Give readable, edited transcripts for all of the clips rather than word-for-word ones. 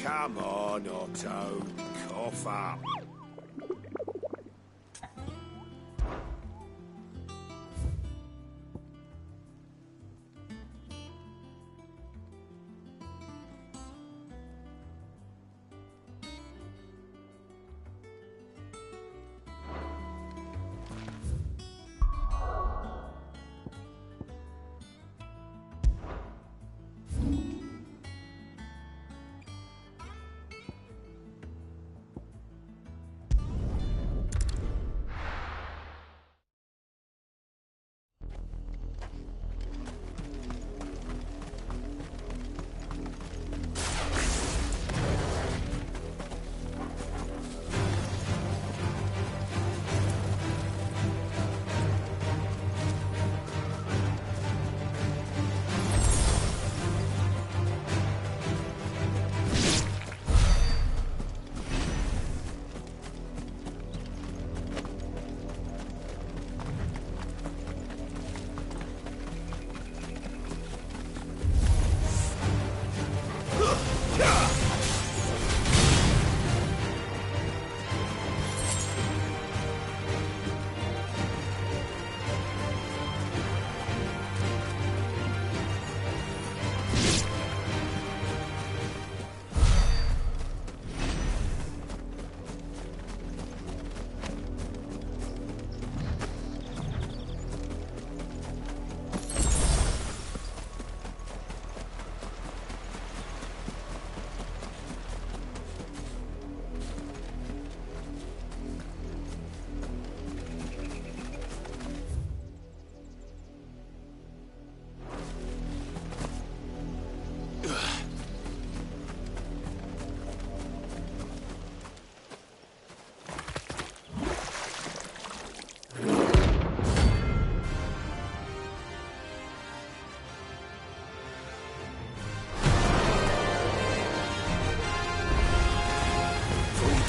Come on, Otto. Cough up.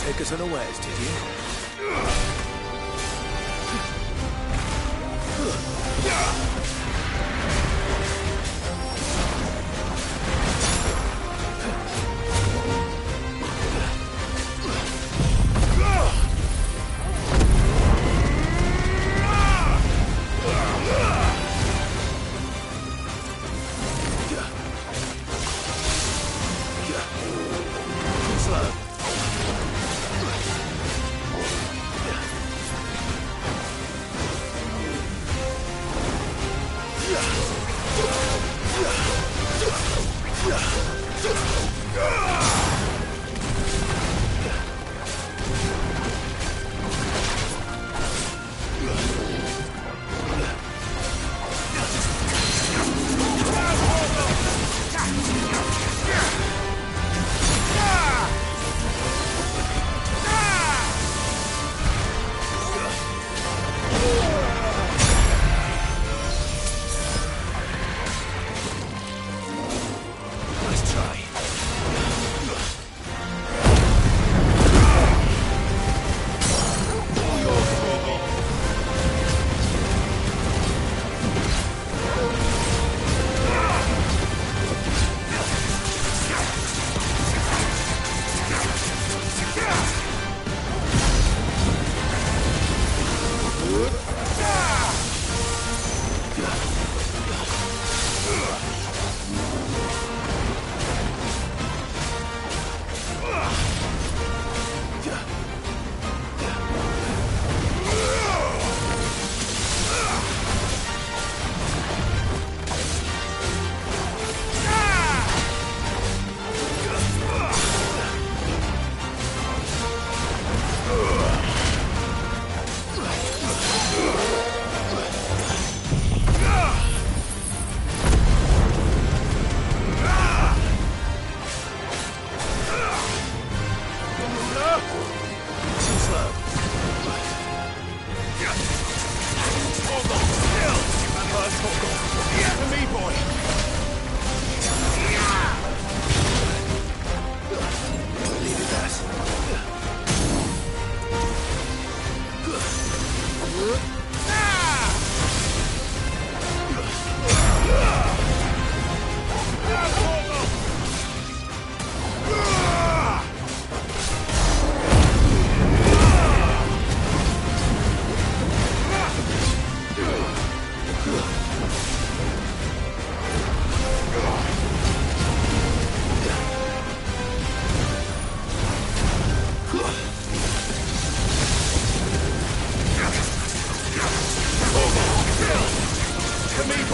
Take us unawares, did you? Nice try.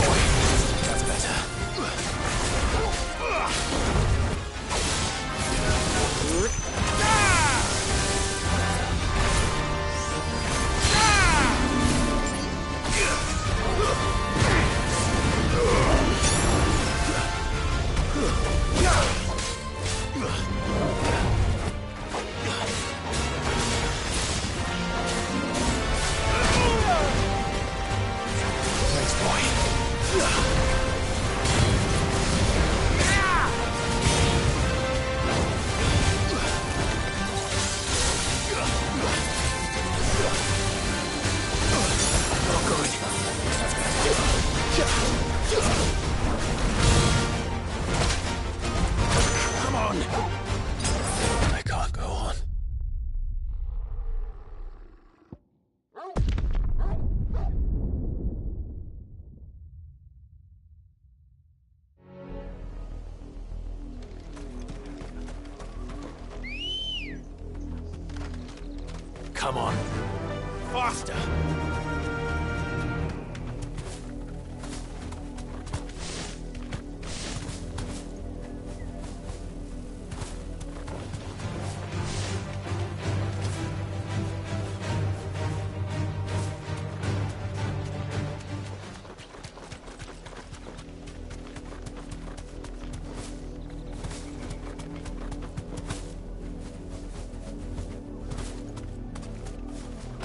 boy. That's better. Thanks, boy. Not good. That's better. Come on. I can't go on. Come on. Faster.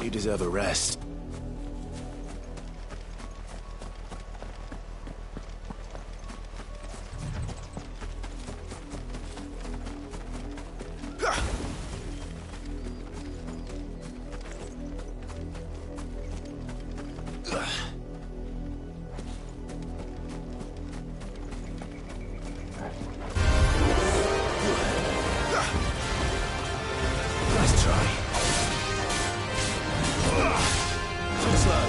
You deserve a rest. Nice try. Too slow.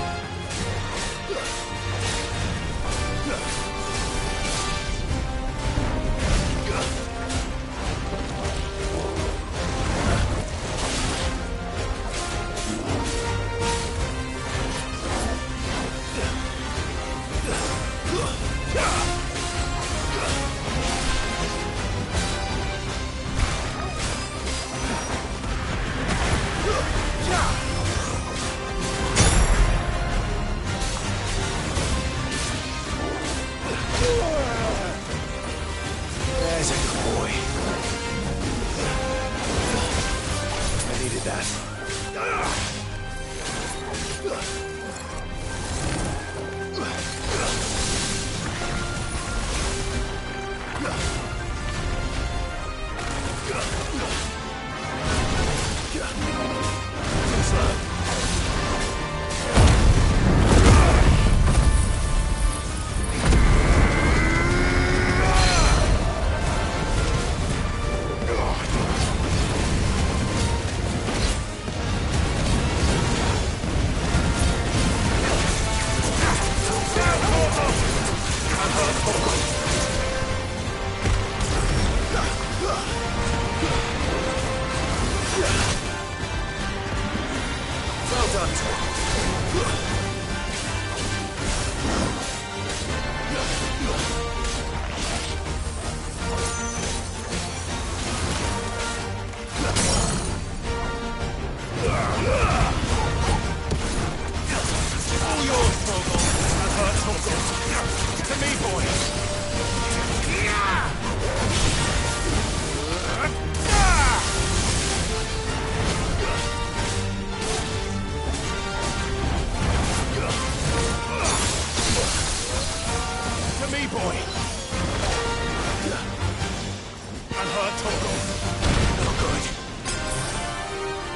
There's a good boy. I needed that. Too slow. Well done. All yours, Vogel. That hurts, Vogel. To me, boy. To me, boy. And hurt, Vogel. Not good.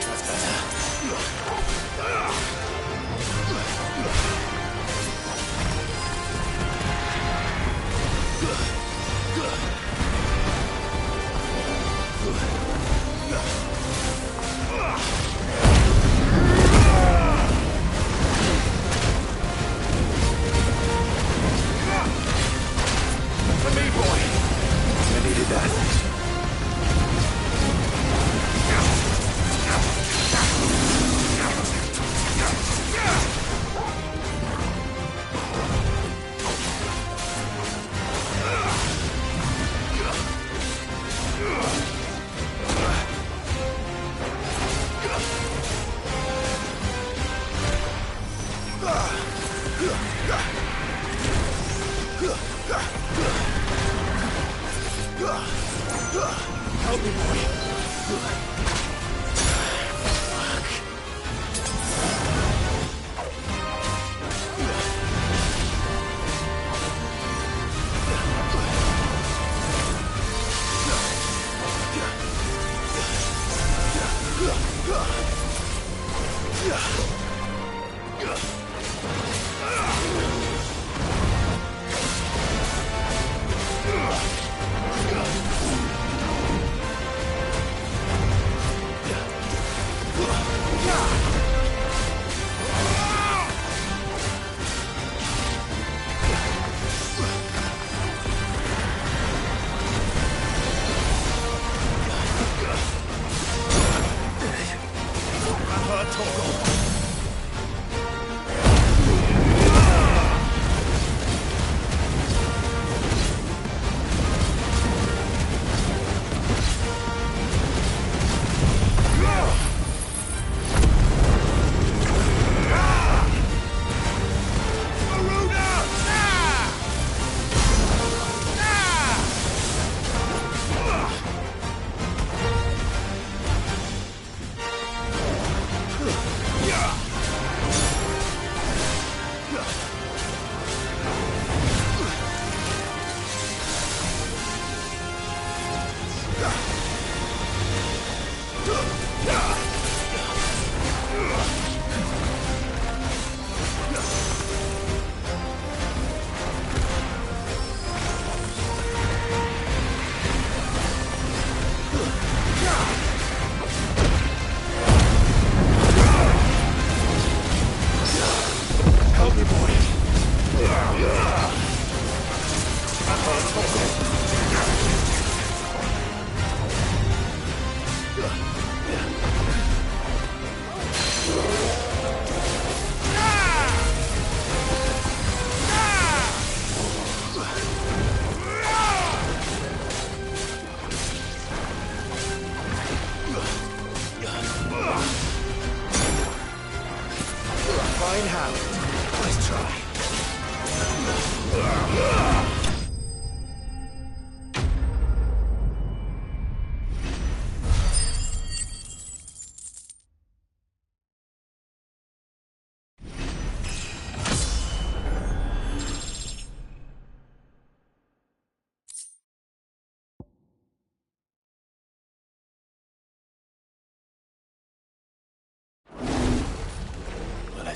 That's better. For me, boy. I needed that. Help me, boy.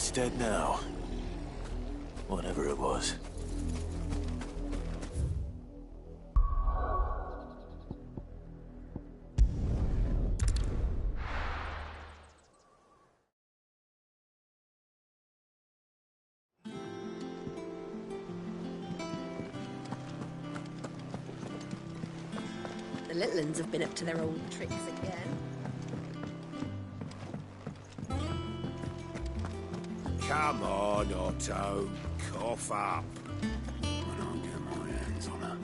It's dead now. Whatever it was. The little uns have been up to their old tricks again. Come on, Otto. Cough up. And I'll get my hands on her.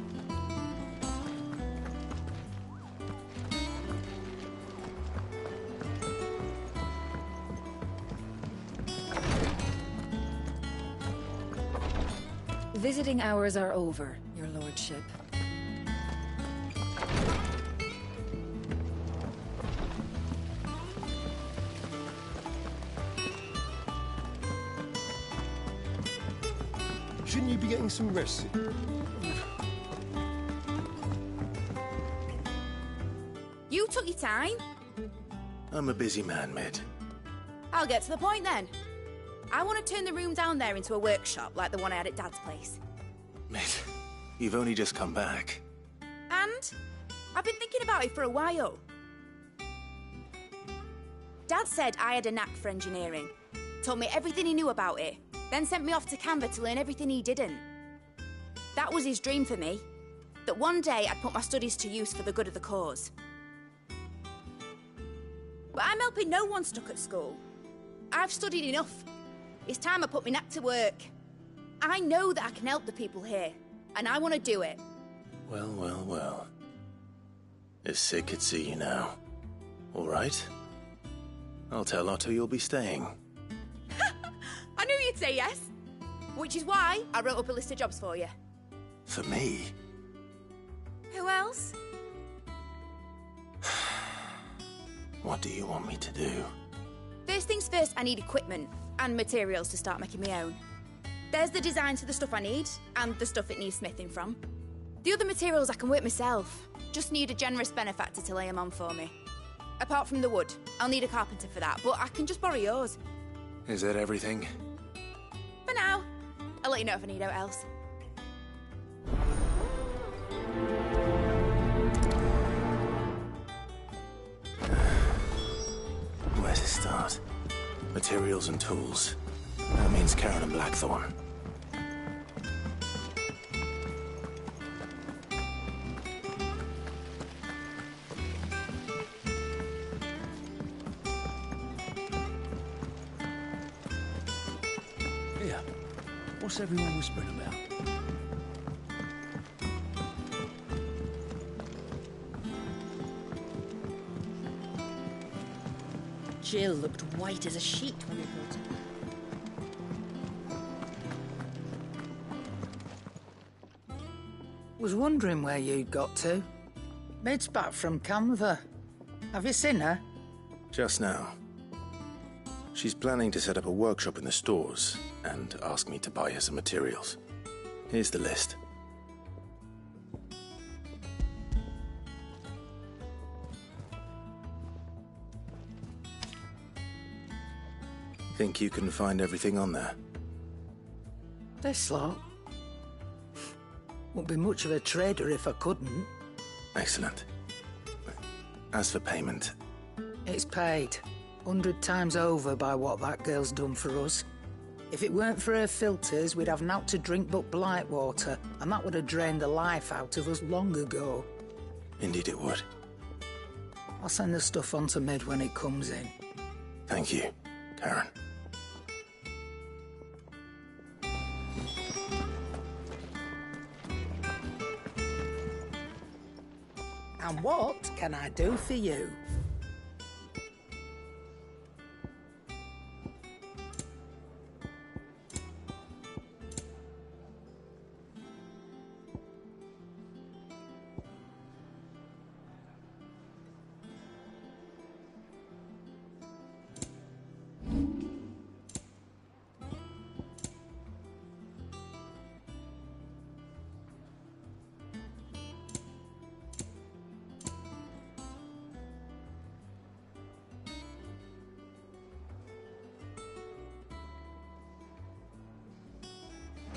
Visiting hours are over, your lordship. Shouldn't you be getting some rest? You took your time. I'm a busy man, Mid. I'll get to the point then. I want to turn the room down there into a workshop like the one I had at Dad's place. Mid, you've only just come back. And I've been thinking about it for a while. Dad said I had a knack for engineering. Told me everything he knew about it. Then sent me off to Canva to learn everything he didn't. That was his dream for me. That one day I'd put my studies to use for the good of the cause. But I'm helping no one stuck at school. I've studied enough. It's time I put my knack to work. I know that I can help the people here, and I want to do it. Well, well, well. If Sid could see you now. All right? I'll tell Otto you'll be staying. I knew you'd say yes. Which is why I wrote up a list of jobs for you. For me? Who else? What do you want me to do? First things first, I need equipment and materials to start making my own. There's the designs for the stuff I need, and the stuff it needs smithing from. The other materials I can work myself. Just need a generous benefactor to lay them on for me. Apart from the wood, I'll need a carpenter for that, but I can just borrow yours. Is that everything? For now. I'll let you know if I need out else. Where to start? Materials and tools. That means Karen and Blackthorn. Here. What's everyone whispering about? Jill looked white as a sheet when we brought her. Was wondering where you'd got to. Mid's back from Canva. Have you seen her? Just now. She's planning to set up a workshop in the stores and ask me to buy her some materials. Here's the list. Think you can find everything on there? This lot. Wouldn't be much of a trader if I couldn't. Excellent. As for payment, It's paid. 100 times over by what that girl's done for us. If it weren't for her filters, we'd have naught to drink but blight water, and that would have drained the life out of us long ago. indeed it would. I'll send the stuff on to Mid when it comes in. Thank you, Karen. And what can I do for you?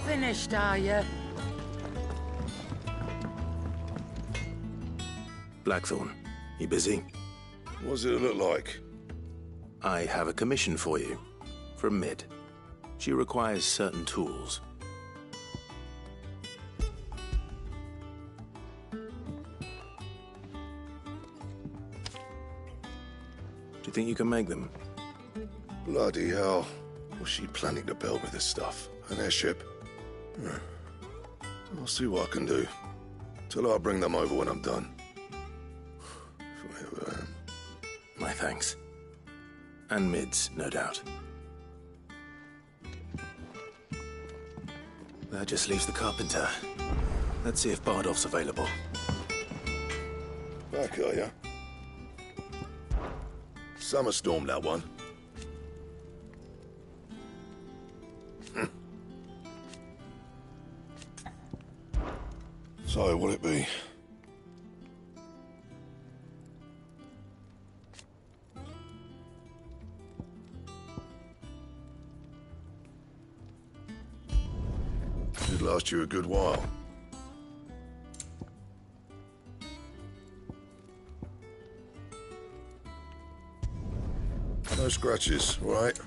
Finished, are you? Blackthorn, you busy? What does it look like? I have a commission for you. From Mid. She requires certain tools. Do you think you can make them? Bloody hell. What's she planning to build with this stuff? An airship? I'll see what I can do. Till I bring them over when I'm done. If I ever am. My thanks. And Mid's, no doubt. That just leaves the carpenter. Let's see if Bardolph's available. Back, are ya? Summer storm, that one. So, what'll it be? Should last you a good while. No scratches, right?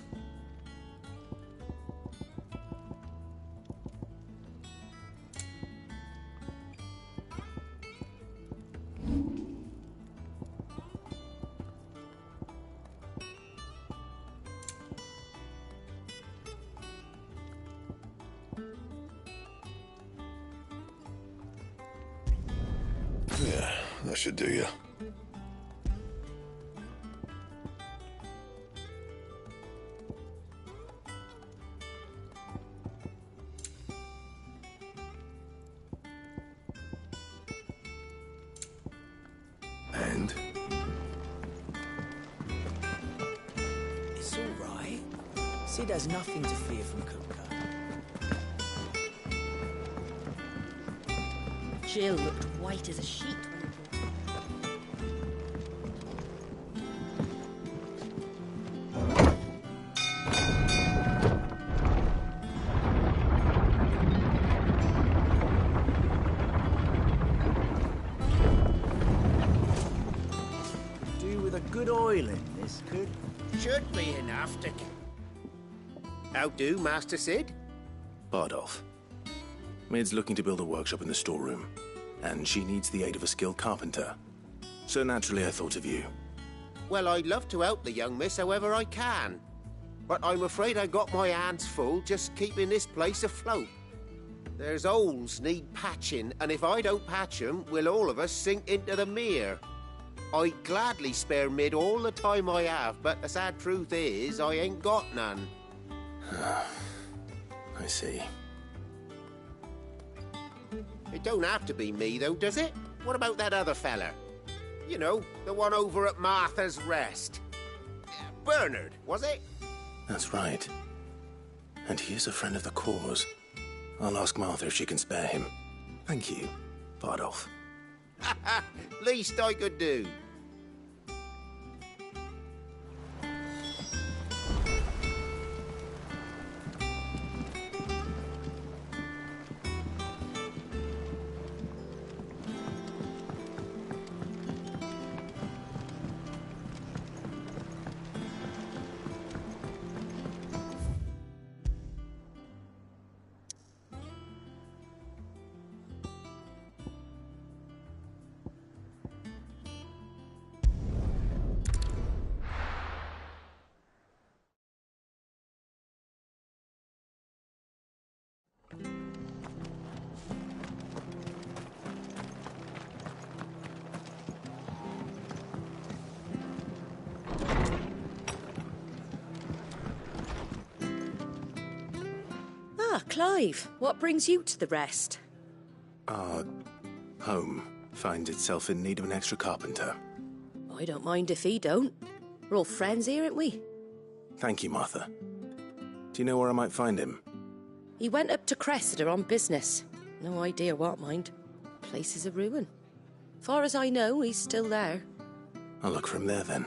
Yeah, that should do you. friend. It's all right. Sid has nothing to fear from Kupka. Jill looked white as a sheet when I brought her. Do with a good oil in this, could? Should be enough to... How do, Master Sid? Bardolph. Mid's looking to build a workshop in the storeroom, and she needs the aid of a skilled carpenter. So naturally I thought of you. Well, I'd love to help the young miss however I can. But I'm afraid I got my hands full just keeping this place afloat. There's holes need patching, and if I don't patch them, we'll all of us sink into the mere. I'd gladly spare Mid all the time I have, but the sad truth is, I ain't got none. I see. It don't have to be me, though, does it? What about that other fella? You know, the one over at Martha's Rest. Bernard, was it? That's right. And he is a friend of the cause. I'll ask Martha if she can spare him. Thank you, Bardolph. Least I could do. Ah, Clive, what brings you to the Rest? Our home finds itself in need of an extra carpenter. I don't mind if he don't. We're all friends here, aren't we? Thank you, Martha. Do you know where I might find him? He went up to Cressida on business. No idea what, mind. Place is a ruin. Far as I know, he's still there. I'll look for him there, then.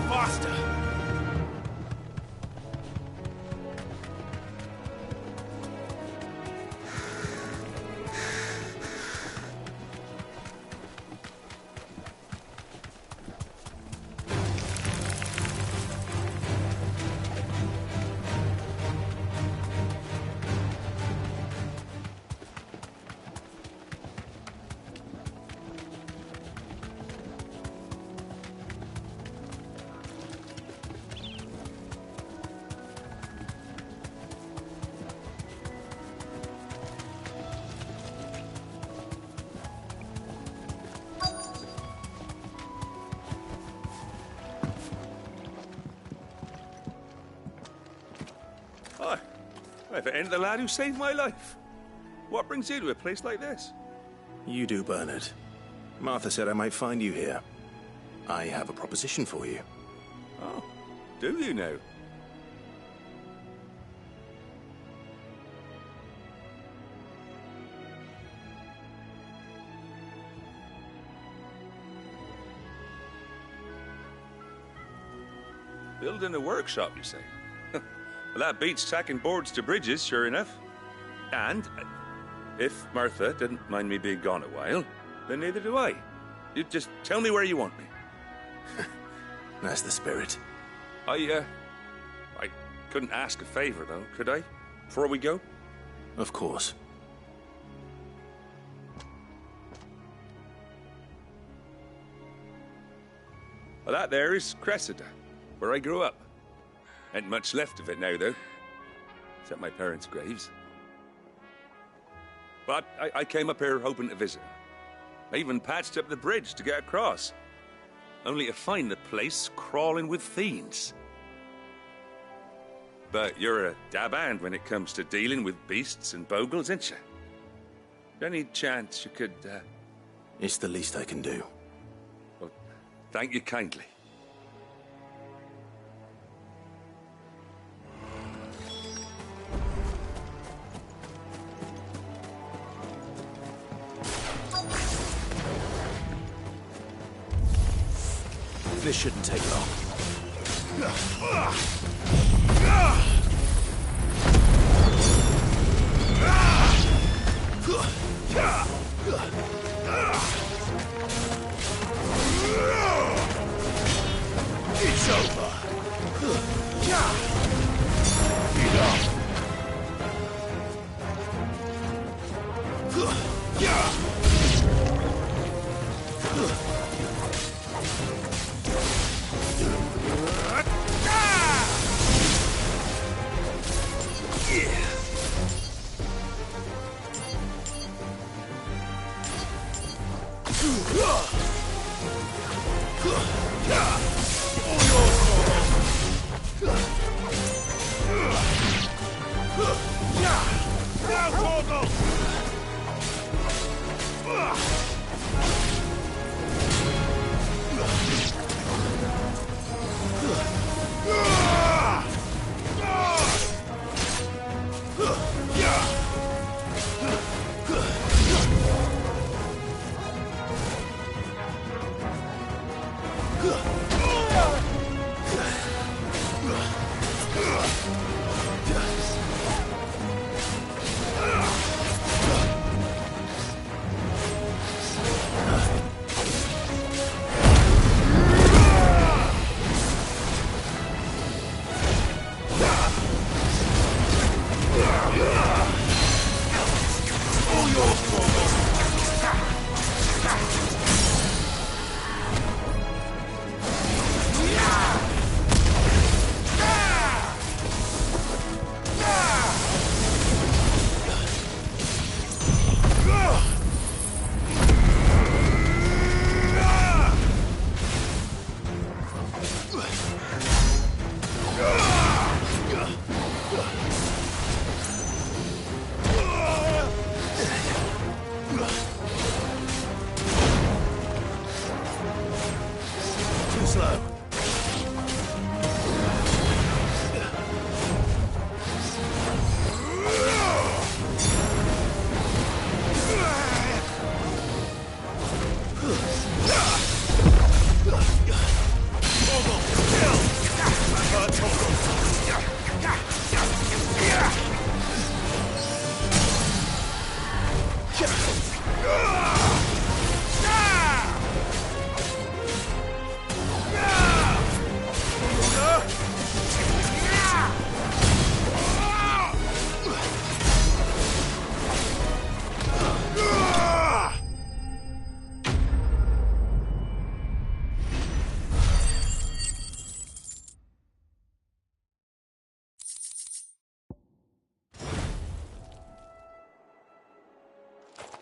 Faster! Hi. If it ain't the lad who saved my life. What brings you to a place like this? You do, Bernard. Martha said I might find you here. I have a proposition for you. Oh, do you now? Building a workshop, you say? Well, that beats tacking boards to bridges, sure enough. And if Martha didn't mind me being gone a while, then neither do I. You just tell me where you want me. That's the spirit. I couldn't ask a favor, though, could I? Before we go? Of course. Well, that there is Cressida, where I grew up. Ain't much left of it now, though. Except my parents' graves. But I came up here hoping to visit. I even patched up the bridge to get across. Only to find the place crawling with fiends. But you're a dab hand when it comes to dealing with beasts and bogles, ain't you? Any chance you could, It's the least I can do. Well, thank you kindly. This shouldn't take long. It's over.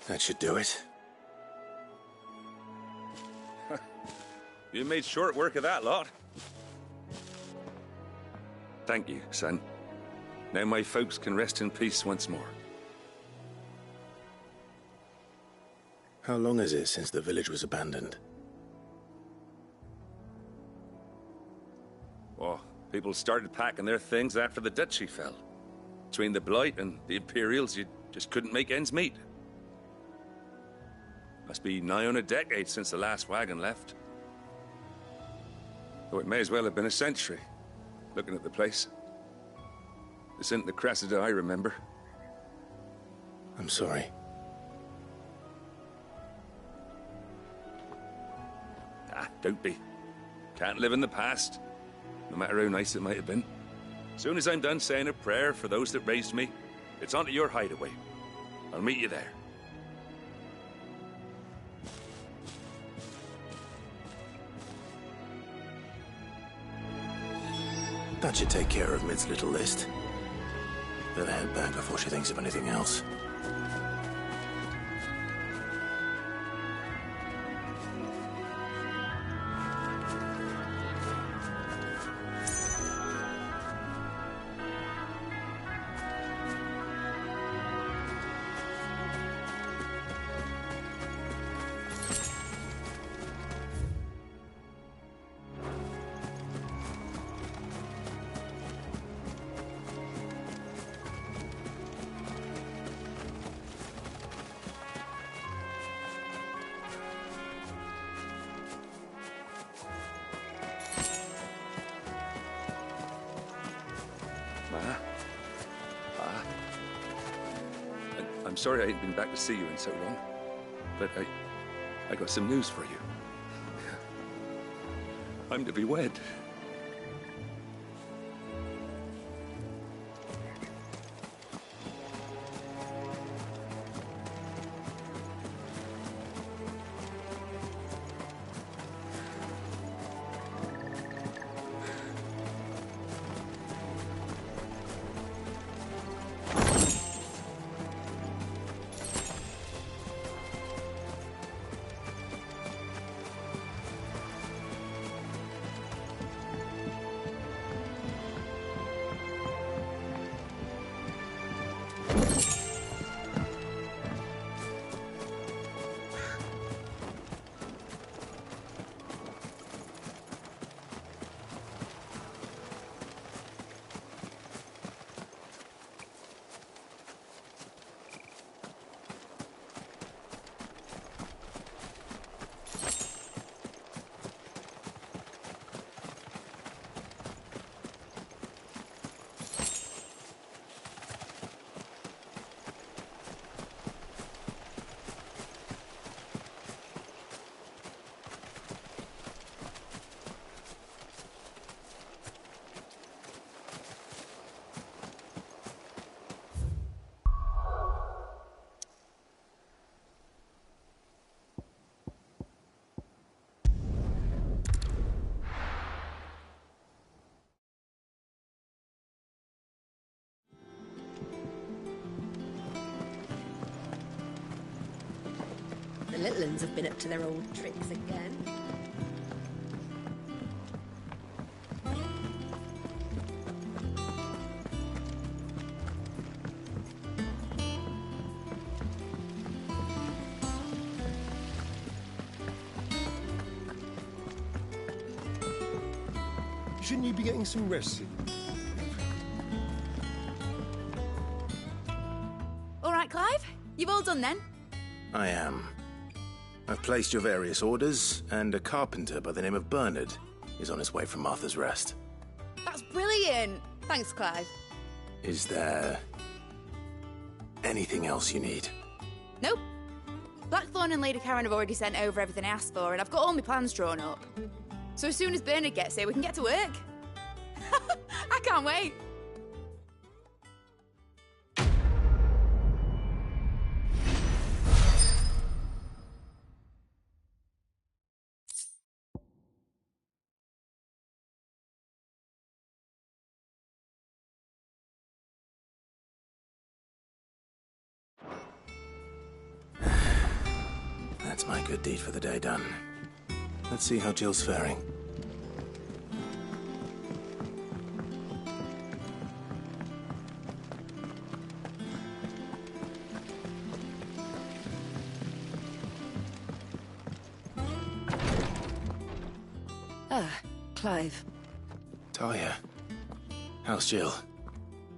That should do it. You made short work of that lot. Thank you, son. Now my folks can rest in peace once more. How long is it since the village was abandoned? Oh, people started packing their things after the duchy fell. Between the Blight and the Imperials, you just couldn't make ends meet. Must be nigh on a decade since the last wagon left. Though it may as well have been a century, looking at the place. This isn't the Cressida I remember. I'm sorry. Ah, don't be. Can't live in the past, no matter how nice it might have been. Soon as I'm done saying a prayer for those that raised me, it's on to your hideaway. I'll meet you there. That should take care of Mid's little list. Better head back before she thinks of anything else. I'm sorry I ain't been back to see you in so long, but I got some news for you. I'm to be wed. The little uns have been up to their old tricks again. Shouldn't you be getting some rest soon? All right, Clive. You've all done then? I am. I've placed your various orders, and a carpenter by the name of Bernard is on his way from Martha's Rest. That's brilliant. Thanks, Clive. Is there anything else you need? Nope. Blackthorn and Lady Karen have already sent over everything I asked for, and I've got all my plans drawn up. So as soon as Bernard gets here, we can get to work. I can't wait. That's my good deed for the day done. Let's see how Jill's faring. Ah, Clive. Talia, how's Jill?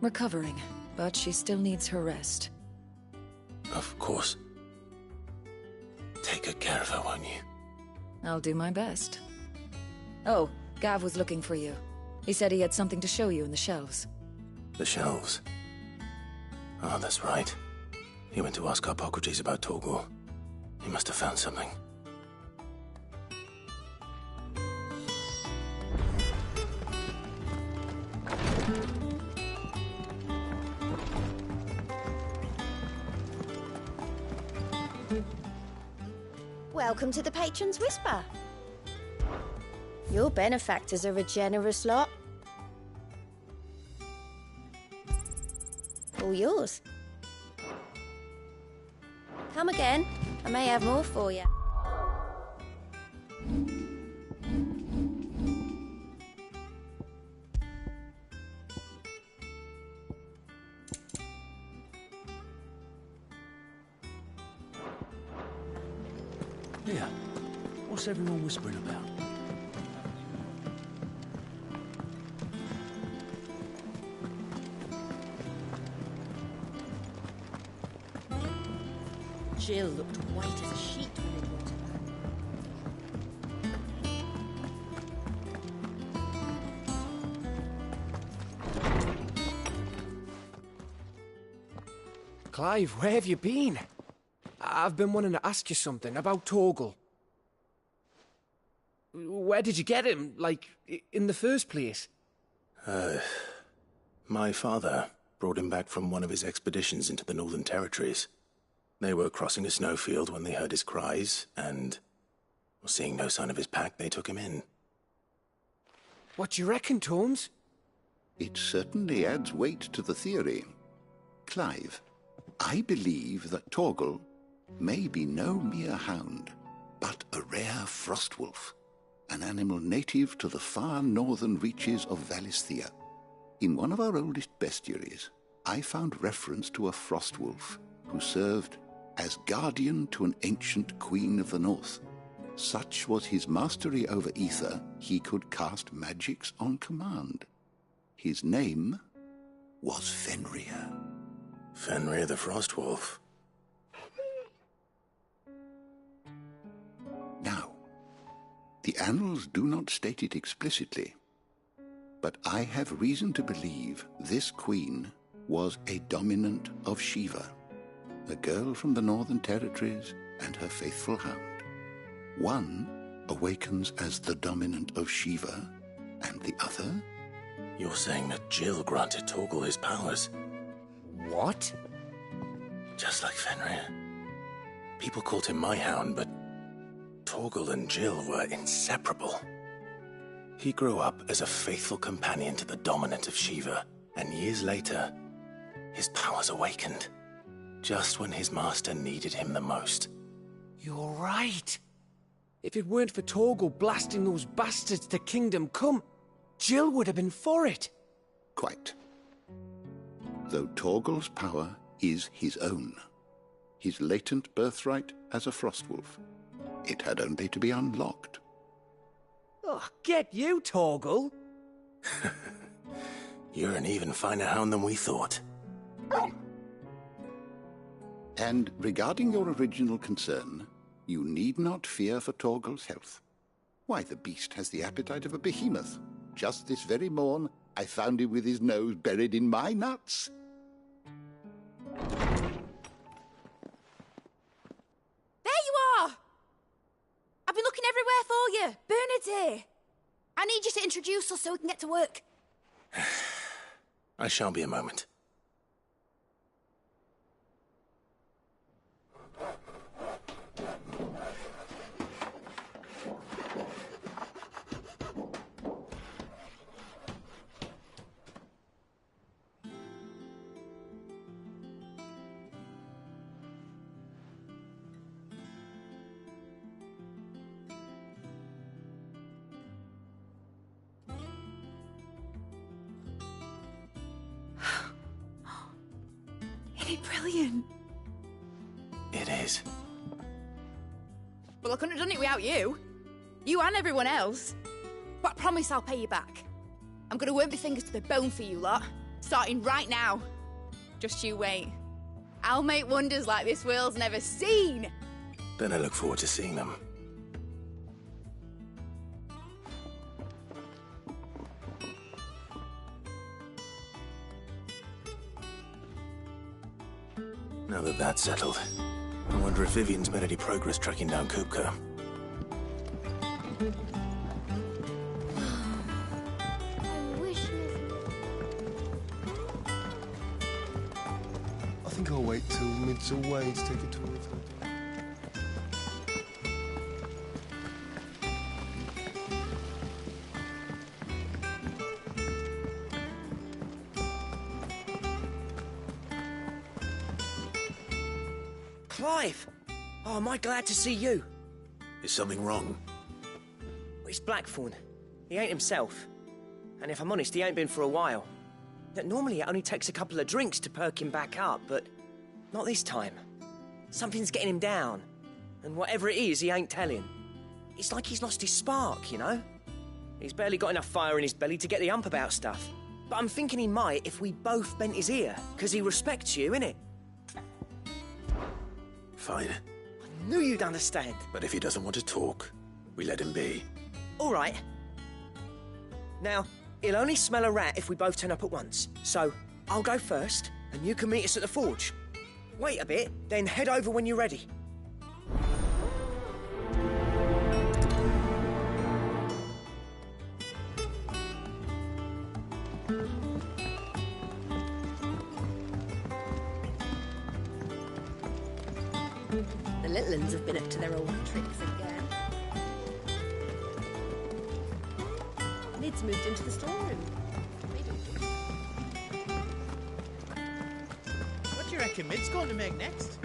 Recovering, but she still needs her rest. Of course. Take good care of her, won't you? I'll do my best. Oh, Gav was looking for you. He said he had something to show you in the shelves. The shelves? Oh, that's right. He went to ask Harpocrates about Torgor. He must have found something. Welcome to the Patron's Whisper. Your benefactors are a generous lot. All yours. Come again. I may have more for you. Yeah. What's everyone whispering about? Jill looked white as a sheet when they brought her back. Clive, where have you been? I've been wanting to ask you something about Torgal. Where did you get him, like, in the first place? My father brought him back from one of his expeditions into the Northern Territories. They were crossing a snowfield when they heard his cries, and, seeing no sign of his pack, they took him in. What do you reckon, Tomes? It certainly adds weight to the theory. Clive, I believe that Torgal may be no mere hound, but a rare frostwolf, an animal native to the far northern reaches of Valisthea. In one of our oldest bestiaries, I found reference to a frostwolf who served as guardian to an ancient queen of the north. Such was his mastery over ether, he could cast magics on command. His name was Fenrir. Fenrir the Frostwolf. Now, the annals do not state it explicitly, but I have reason to believe this queen was a dominant of Shiva, a girl from the Northern Territories and her faithful hound. One awakens as the dominant of Shiva, and the other? You're saying that Jill granted Torgal his powers? What? Just like Fenrir. People called him my hound, but Torgal and Jill were inseparable. He grew up as a faithful companion to the dominant of Shiva, and years later, his powers awakened, just when his master needed him the most. You're right. If it weren't for Torgal blasting those bastards to Kingdom Come, Jill would have been for it. Quite. Though Torgal's power is his own, his latent birthright as a frostwolf, it had only to be unlocked. Oh, get you, Torgal! You're an even finer hound than we thought. And regarding your original concern, you need not fear for Torgal's health. Why, the beast has the appetite of a behemoth. Just this very morn, I found him with his nose buried in my nuts. There you are! I've been looking everywhere for you. Bernard's here. I need you to introduce us so we can get to work. I shall be a moment. Isn't it brilliant? It is. Well, I couldn't have done it without you. You and everyone else. But I promise I'll pay you back. I'm gonna work my fingers to the bone for you lot. Starting right now. Just you wait. I'll make wonders like this world's never seen. Then I look forward to seeing them. Now that that's settled, I wonder if Vivian's made any progress tracking down Kupka. I think I'll wait till mid's away to take a tour of her. Clive! Oh, am I glad to see you? Is something wrong? It's Blackthorn. He ain't himself. And if I'm honest, he ain't been for a while. Normally it only takes a couple of drinks to perk him back up, but not this time. Something's getting him down. And whatever it is, he ain't telling. It's like he's lost his spark, you know? He's barely got enough fire in his belly to get the ump about stuff. But I'm thinking he might if we both bent his ear, because he respects you, innit? Fine. I knew you'd understand. But if he doesn't want to talk, we let him be. All right. Now, he'll only smell a rat if we both turn up at once. So, I'll go first, and you can meet us at the forge. Wait a bit, then head over when you're ready. The little uns have been up to their old tricks again. Nid's moved into the storeroom. What do you reckon Mid's going to make next?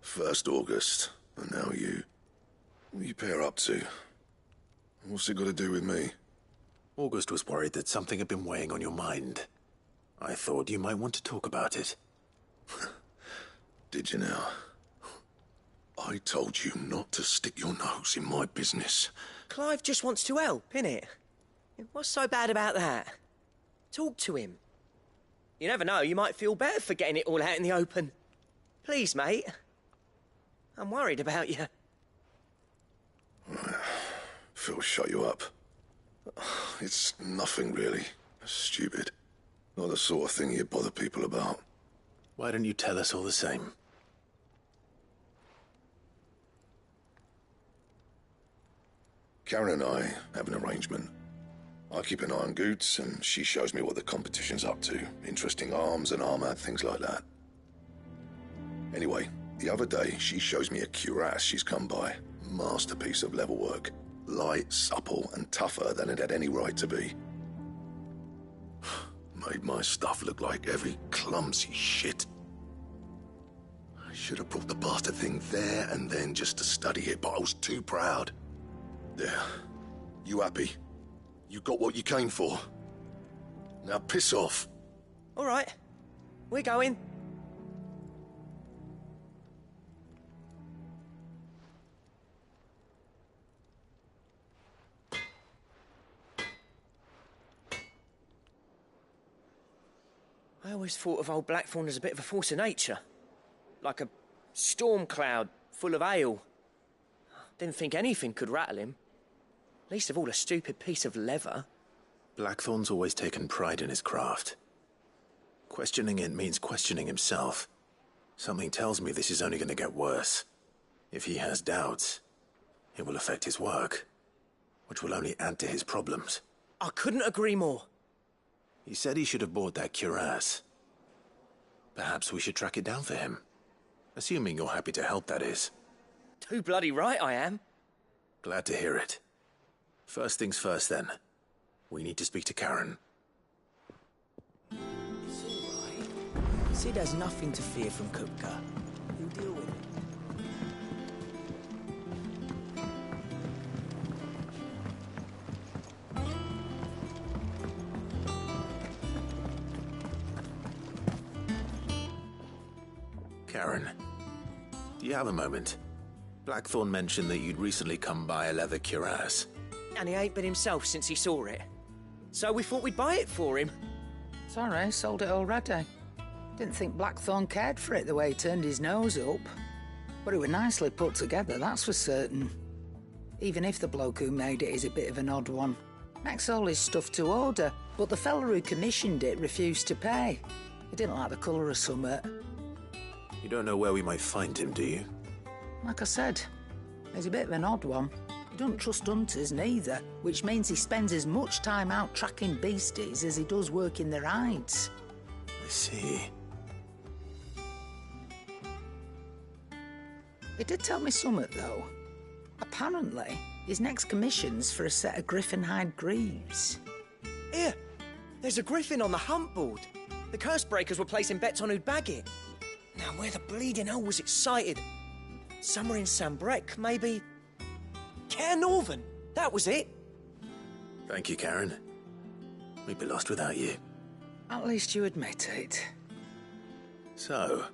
First August, and now you. What are you pair up to? What's it got to do with me? August was worried that something had been weighing on your mind. I thought you might want to talk about it. Did you now? I told you not to stick your nose in my business. Clive just wants to help, innit? What's so bad about that? Talk to him. You never know, you might feel better for getting it all out in the open. Please, mate. I'm worried about you. Phil shut you up. It's nothing, really. Stupid. Not the sort of thing you bother people about. Why don't you tell us all the same? Karen and I have an arrangement. I keep an eye on Goots, and she shows me what the competition's up to. Interesting arms and armor, things like that. Anyway, the other day, she shows me a cuirass she's come by. Masterpiece of level work. Light, supple, and tougher than it had any right to be. Made my stuff look like every clumsy shit. I should have brought the bastard thing there and then just to study it, but I was too proud. There. You happy? You got what you came for. Now piss off. All right. We're going. I always thought of old Blackthorn as a bit of a force of nature. Like a storm cloud full of ale. Didn't think anything could rattle him. Least of all a stupid piece of leather. Blackthorn's always taken pride in his craft. Questioning it means questioning himself. Something tells me this is only going to get worse. If he has doubts, it will affect his work, which will only add to his problems. I couldn't agree more. He said he should have bought that cuirass. Perhaps we should track it down for him. Assuming you're happy to help, that is. Too bloody right I am. Glad to hear it. First things first, then. We need to speak to Karen. It's all right. Sid has nothing to fear from Kupka. He'll deal with it. Karen, do you have a moment? Blackthorn mentioned that you'd recently come by a leather cuirass. And he ain't been himself since he saw it. So we thought we'd buy it for him. Sorry, sold it already. Didn't think Blackthorn cared for it the way he turned his nose up. But it were nicely put together, that's for certain. Even if the bloke who made it is a bit of an odd one. Makes all his stuff to order, but the fella who commissioned it refused to pay. He didn't like the colour of summit. You don't know where we might find him, do you? Like I said, he's a bit of an odd one. He doesn't trust hunters neither, which means he spends as much time out tracking beasties as he does working their hides. I see. He did tell me something, though. Apparently, His next commission's for a set of griffin hide greaves. Here, there's a griffin on the hunt board. The curse breakers were placing bets on who'd bag it. Now, where the bleeding hell was it sighted? Somewhere in Sambrec, maybe... Care Northern, that was it. Thank you, Karen. We'd be lost without you. At least you admit it. So,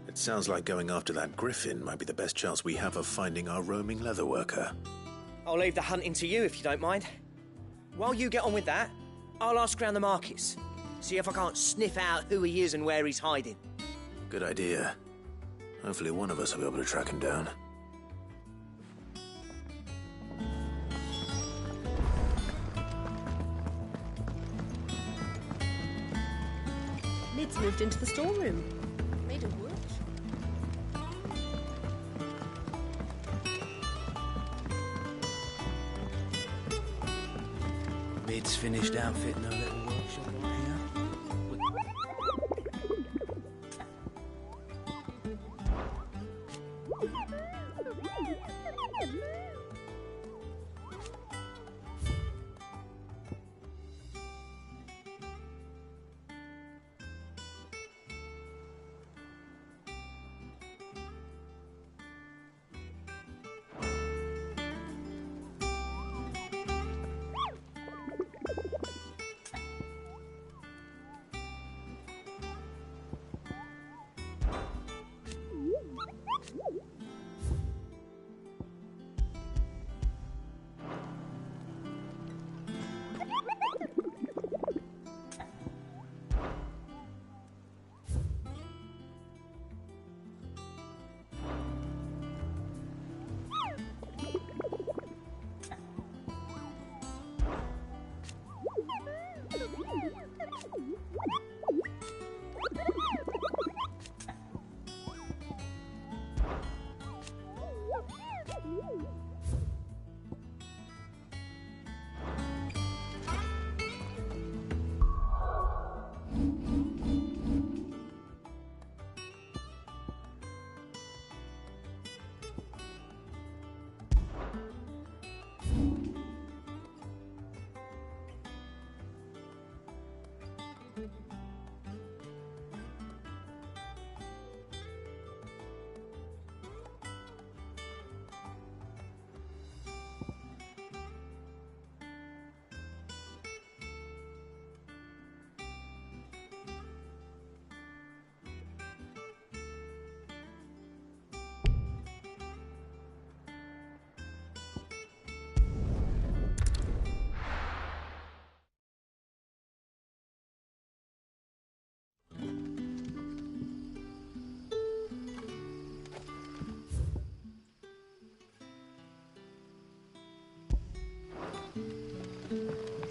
it sounds like going after that griffin might be the best chance we have of finding our roaming leatherworker. I'll leave the hunting to you if you don't mind. While you get on with that, I'll ask around the markets. See if I can't sniff out who he is and where he's hiding. Good idea. Hopefully one of us will be able to track him down. Lid's moved into the storeroom. Made of wood. Mid's finished outfitting her little workshop right here.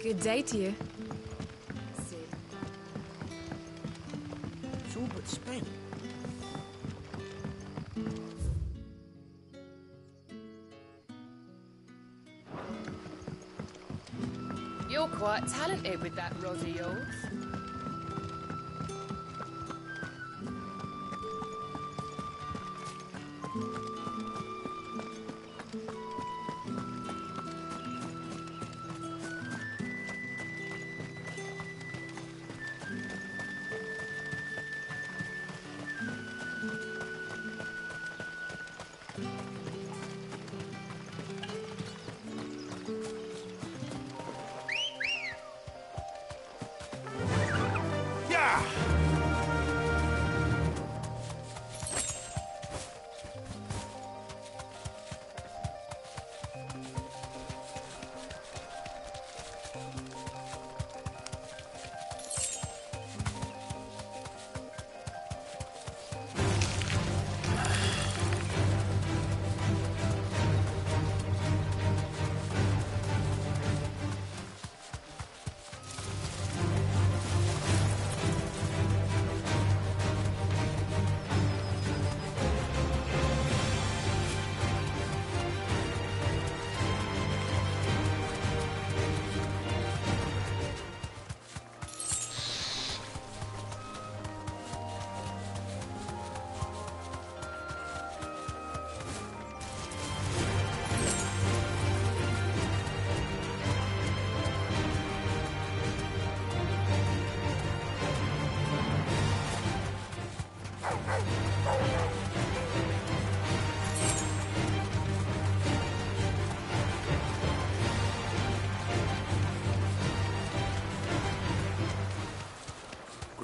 Good day to you. It's all but spent. You're quite talented with that rod of yours.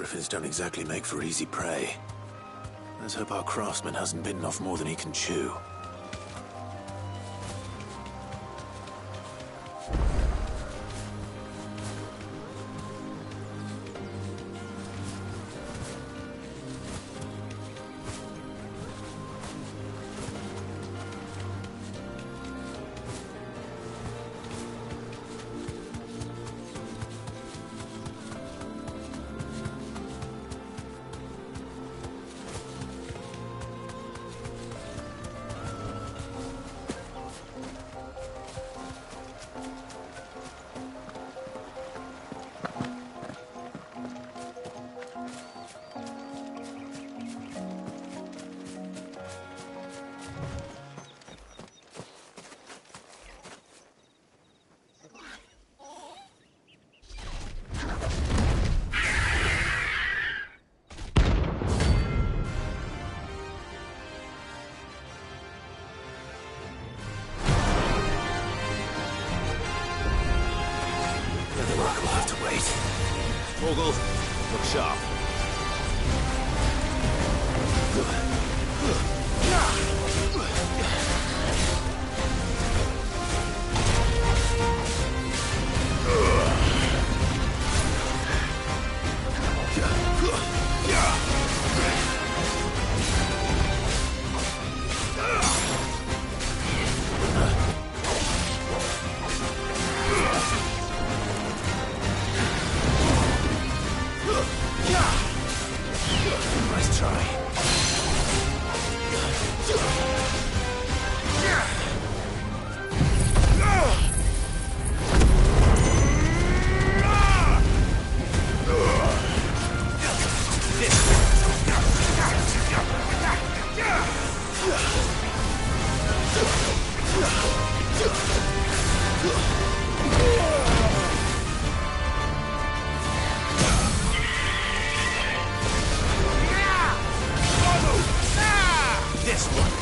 griffins don't exactly make for easy prey. Let's hope our craftsman hasn't bitten off more than he can chew. Torgal, look sharp. Nice try. This one.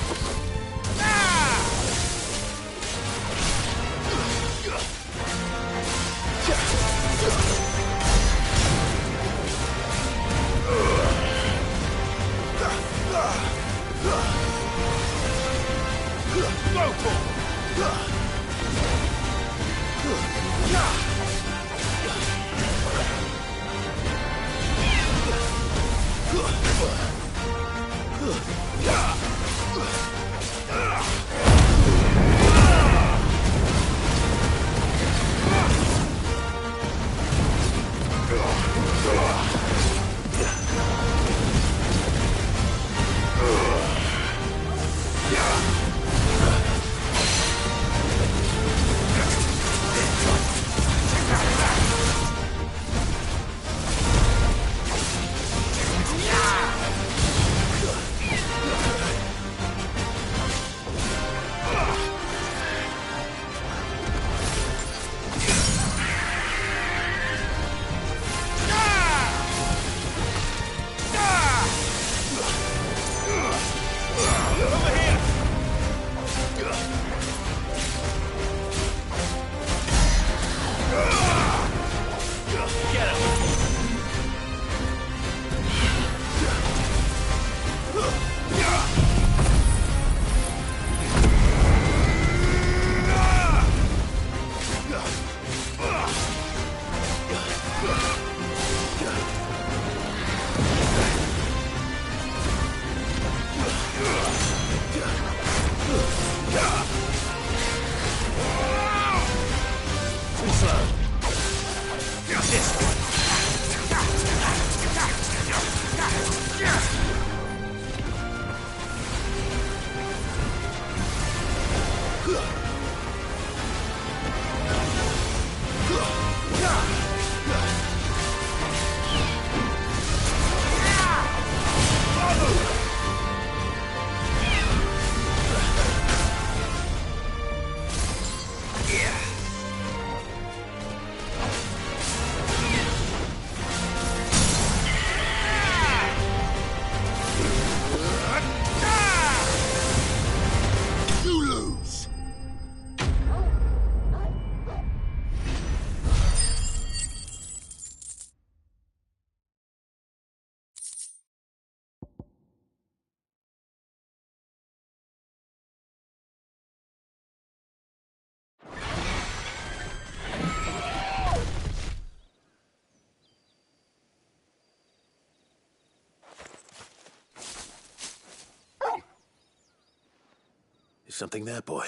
Something there, boy?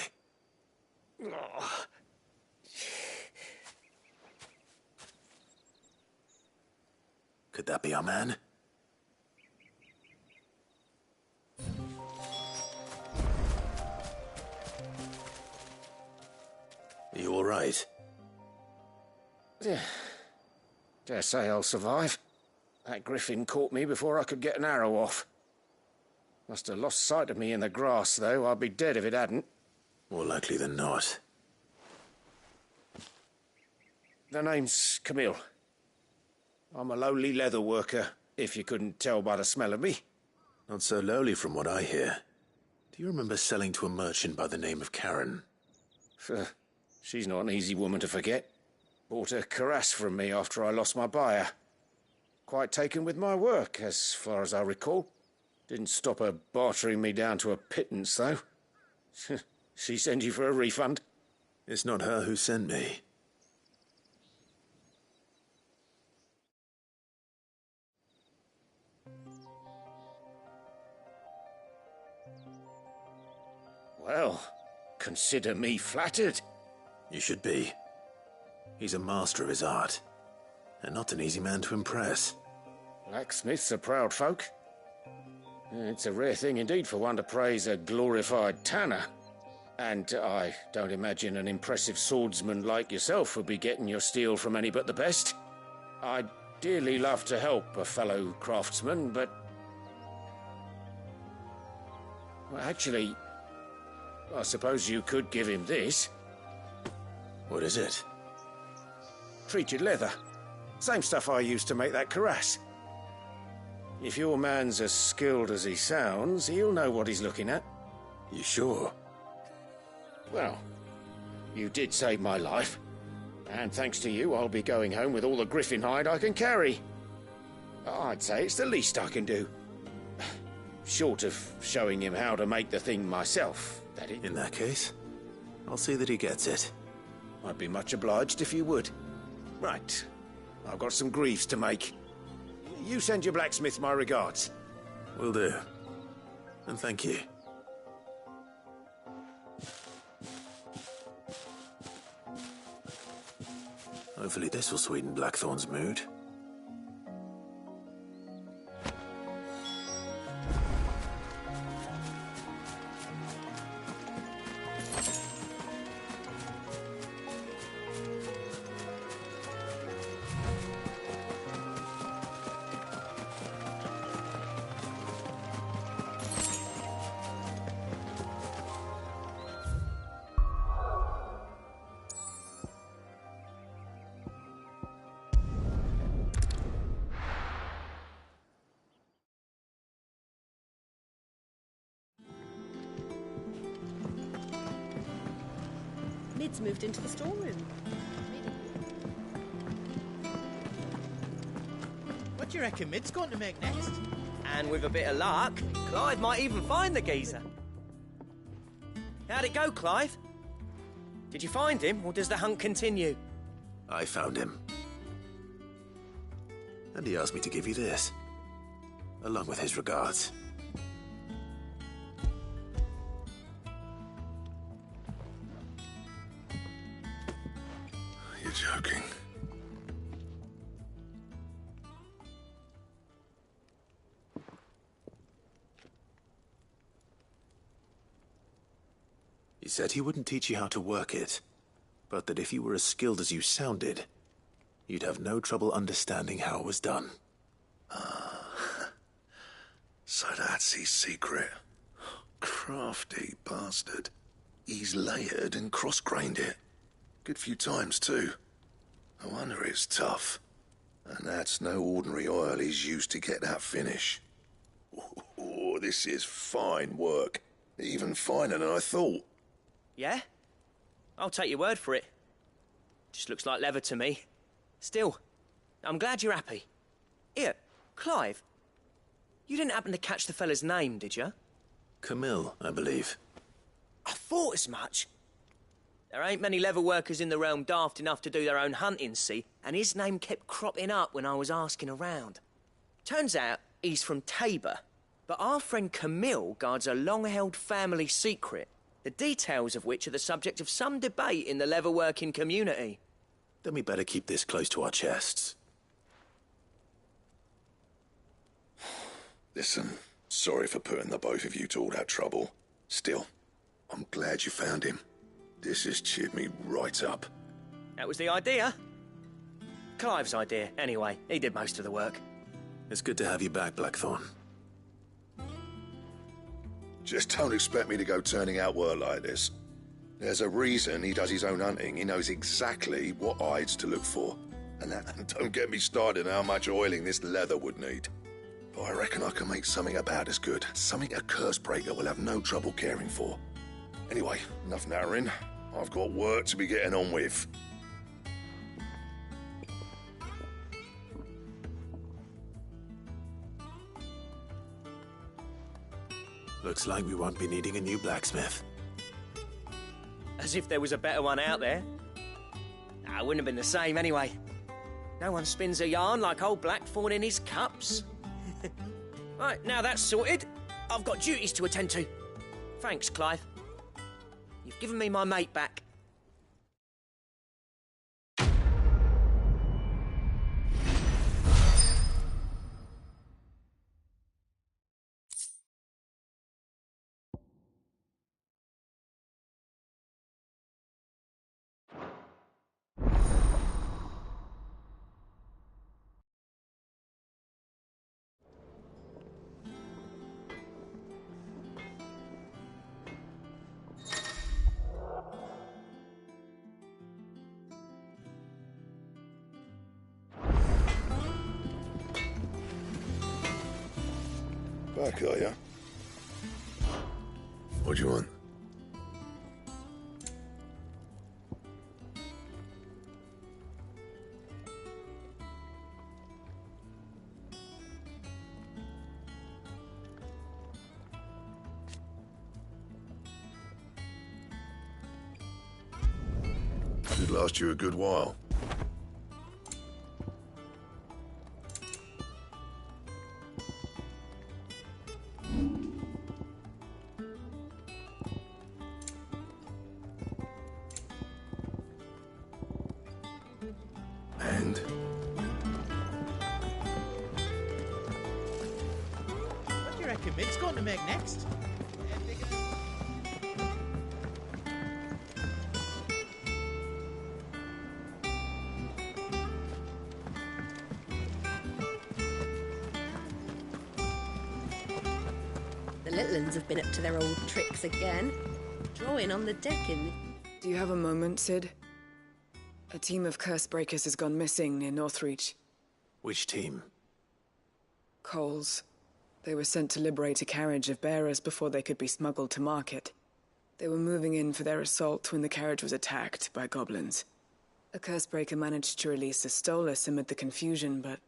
Oh. Could that be our man? Are you all right? Dare say I'll survive. That griffin caught me before I could get an arrow off. Must have lost sight of me in the grass, though. I'd be dead if it hadn't. More likely than not. The name's Camille. I'm a lowly leather worker, if you couldn't tell by the smell of me. Not so lowly from what I hear. Do you remember selling to a merchant by the name of Karen? She's not an easy woman to forget. Bought a cuirass from me after I lost my buyer. Quite taken with my work, as far as I recall. Didn't stop her bartering me down to a pittance, though. She sent you for a refund? It's not her who sent me. Well, consider me flattered. You should be. He's a master of his art, and not an easy man to impress. Blacksmiths are proud folk. It's a rare thing indeed for one to praise a glorified tanner. And I don't imagine an impressive swordsman like yourself would be getting your steel from any but the best. I'd dearly love to help a fellow craftsman, but... Well, actually, I suppose you could give him this. What is it? Treated leather. Same stuff I used to make that cuirass. If your man's as skilled as he sounds, he'll know what he's looking at. You sure? Well, you did save my life. And thanks to you, I'll be going home with all the griffin hide I can carry. I'd say it's the least I can do. Short of showing him how to make the thing myself, that is. In that case, I'll see that he gets it. I'd be much obliged if you would. Right. I've got some greaves to make. You send your blacksmith my regards. Will do. And thank you. Hopefully this will sweeten Blackthorn's mood. Mid's moved into the storeroom. What do you reckon Mid's going to make next? And with a bit of luck, Clive might even find the geezer. How'd it go, Clive? Did you find him, or does the hunt continue? I found him. And he asked me to give you this, along with his regards. You're joking. He said he wouldn't teach you how to work it, but that if you were as skilled as you sounded, you'd have no trouble understanding how it was done. So that's his secret. Crafty bastard. He's layered and cross-grained it. Good few times, too. I wonder it's tough. And that's no ordinary oil he's used to get that finish. Oh, this is fine work. Even finer than I thought. Yeah? I'll take your word for it. Just looks like leather to me. Still, I'm glad you're happy. Here, Clive. You didn't happen to catch the fella's name, did you? Camille, I believe. I thought as much. There ain't many leather workers in the realm daft enough to do their own hunting, see? And his name kept cropping up when I was asking around. Turns out he's from Tabor, but our friend Camille guards a long-held family secret. the details of which are the subject of some debate in the leather-working community. Then we better keep this close to our chests. Listen, sorry for putting the both of you to all that trouble. Still, I'm glad you found him. This has cheered me right up. That was the idea. Clive's idea, anyway. He did most of the work. It's good to have you back, Blackthorn. Just don't expect me to go turning out work like this. There's a reason he does his own hunting. He knows exactly what hides to look for. And that, don't get me started on how much oiling this leather would need. But I reckon I can make something about as good. Something a Cursebreaker will have no trouble caring for. Anyway, enough narrowing. I've got work to be getting on with. Looks like we won't be needing a new blacksmith. As if there was a better one out there. Nah, it wouldn't have been the same anyway. No one spins a yarn like old Blackthorn in his cups. Right, now that's sorted, I've got duties to attend to. Thanks, Clive. You've given me my mate back. Back, are ya? What do you want? Should last you a good while. And? What do you reckon Mid's going to make next? The little uns have been up to their old tricks again. Drawing on the deck in... Do you have a moment, Sid? A team of Cursebreakers has gone missing near Northreach. Which team? Coles. They were sent to liberate a carriage of bearers before they could be smuggled to market. They were moving in for their assault when the carriage was attacked by goblins. A Cursebreaker managed to release a Stolas amid the confusion, but...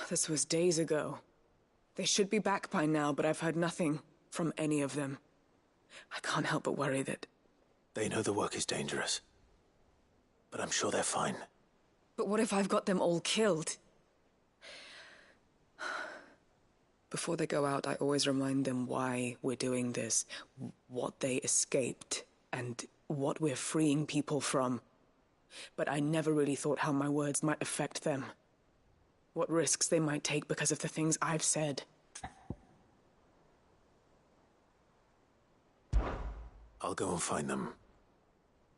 this was days ago. They should be back by now, but I've heard nothing from any of them. I can't help but worry that... They know the work is dangerous. But I'm sure they're fine. But what if I've got them all killed? Before they go out, I always remind them why we're doing this, what they escaped, and what we're freeing people from. But I never really thought how my words might affect them. What risks they might take because of the things I've said. I'll go and find them.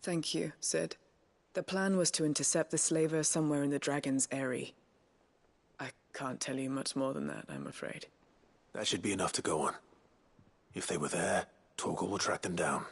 Thank you, Sid. The plan was to intercept the slaver somewhere in the Dragon's Eyrie. I can't tell you much more than that, I'm afraid. That should be enough to go on. If they were there, Torgal will track them down.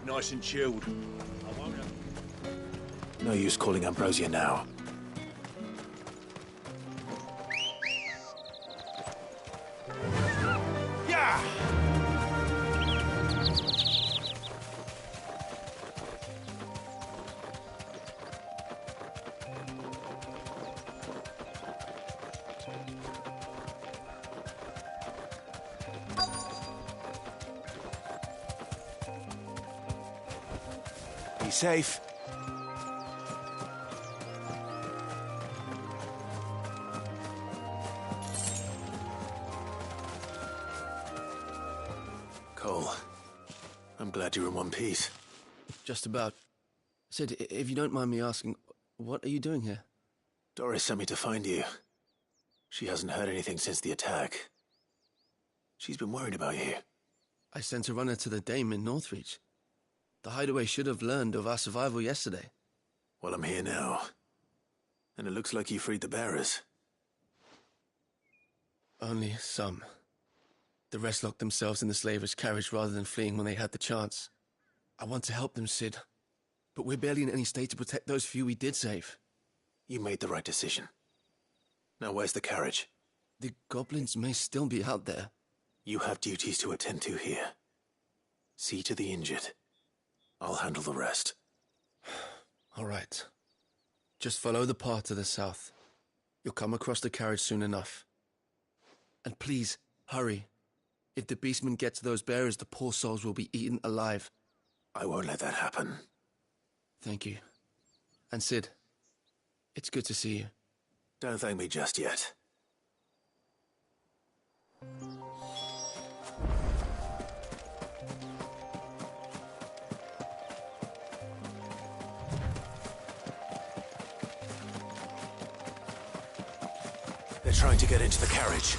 Nice and chilled. I won't have... No use calling Ambrosia now. Yeah! Be safe. Cole, I'm glad you're in one piece. Just about. Sid, if you don't mind me asking, what are you doing here? Doris sent me to find you. She hasn't heard anything since the attack. She's been worried about you. I sent a runner to the Dame in Northreach. The hideaway should have learned of our survival yesterday. Well, I'm here now. And it looks like you freed the bearers. Only some. The rest locked themselves in the slavers' carriage rather than fleeing when they had the chance. I want to help them, Sid. But we're barely in any state to protect those few we did save. You made the right decision. Now where's the carriage? The goblins may still be out there. You have duties to attend to here. See to the injured. I'll handle the rest. All right. Just follow the path to the south. You'll come across the carriage soon enough. And please, hurry. If the beastmen get to those bearers, the poor souls will be eaten alive. I won't let that happen. Thank you. And Sid, it's good to see you. Don't thank me just yet. They're trying to get into the carriage.